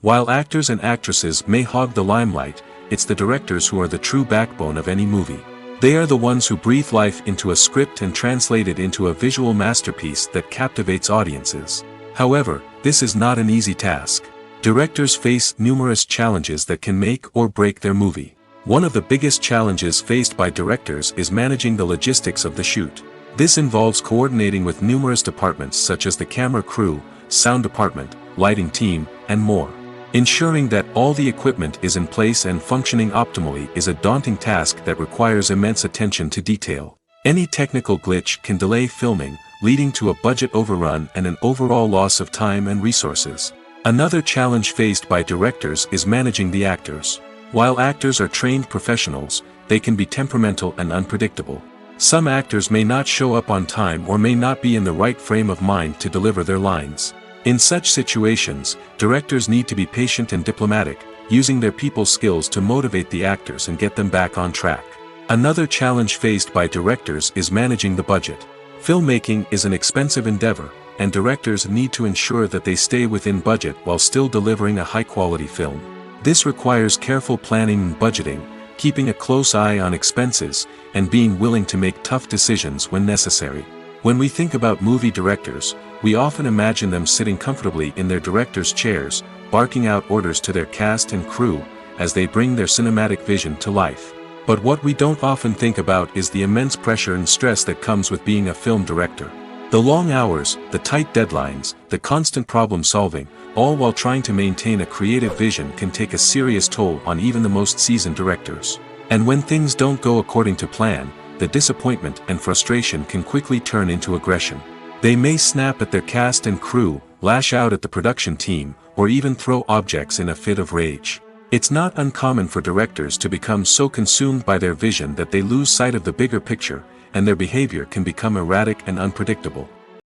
While actors and actresses may hog the limelight, it's the directors who are the true backbone of any movie. They are the ones who breathe life into a script and translate it into a visual masterpiece that captivates audiences. However, this is not an easy task. Directors face numerous challenges that can make or break their movie. One of the biggest challenges faced by directors is managing the logistics of the shoot. This involves coordinating with numerous departments such as the camera crew, sound department, lighting team, and more. Ensuring that all the equipment is in place and functioning optimally is a daunting task that requires immense attention to detail. Any technical glitch can delay filming, leading to a budget overrun and an overall loss of time and resources. Another challenge faced by directors is managing the actors. While actors are trained professionals, they can be temperamental and unpredictable. Some actors may not show up on time or may not be in the right frame of mind to deliver their lines. In such situations, directors need to be patient and diplomatic, using their people skills to motivate the actors and get them back on track. Another challenge faced by directors is managing the budget. Filmmaking is an expensive endeavor, and directors need to ensure that they stay within budget while still delivering a high-quality film. This requires careful planning and budgeting, keeping a close eye on expenses, and being willing to make tough decisions when necessary. When we think about movie directors, we often imagine them sitting comfortably in their director's chairs, barking out orders to their cast and crew, as they bring their cinematic vision to life. But what we don't often think about is the immense pressure and stress that comes with being a film director. The long hours, the tight deadlines, the constant problem solving, all while trying to maintain a creative vision can take a serious toll on even the most seasoned directors. And when things don't go according to plan, the disappointment and frustration can quickly turn into aggression. They may snap at their cast and crew, lash out at the production team, or even throw objects in a fit of rage. It's not uncommon for directors to become so consumed by their vision that they lose sight of the bigger picture, and their behavior can become erratic and unpredictable.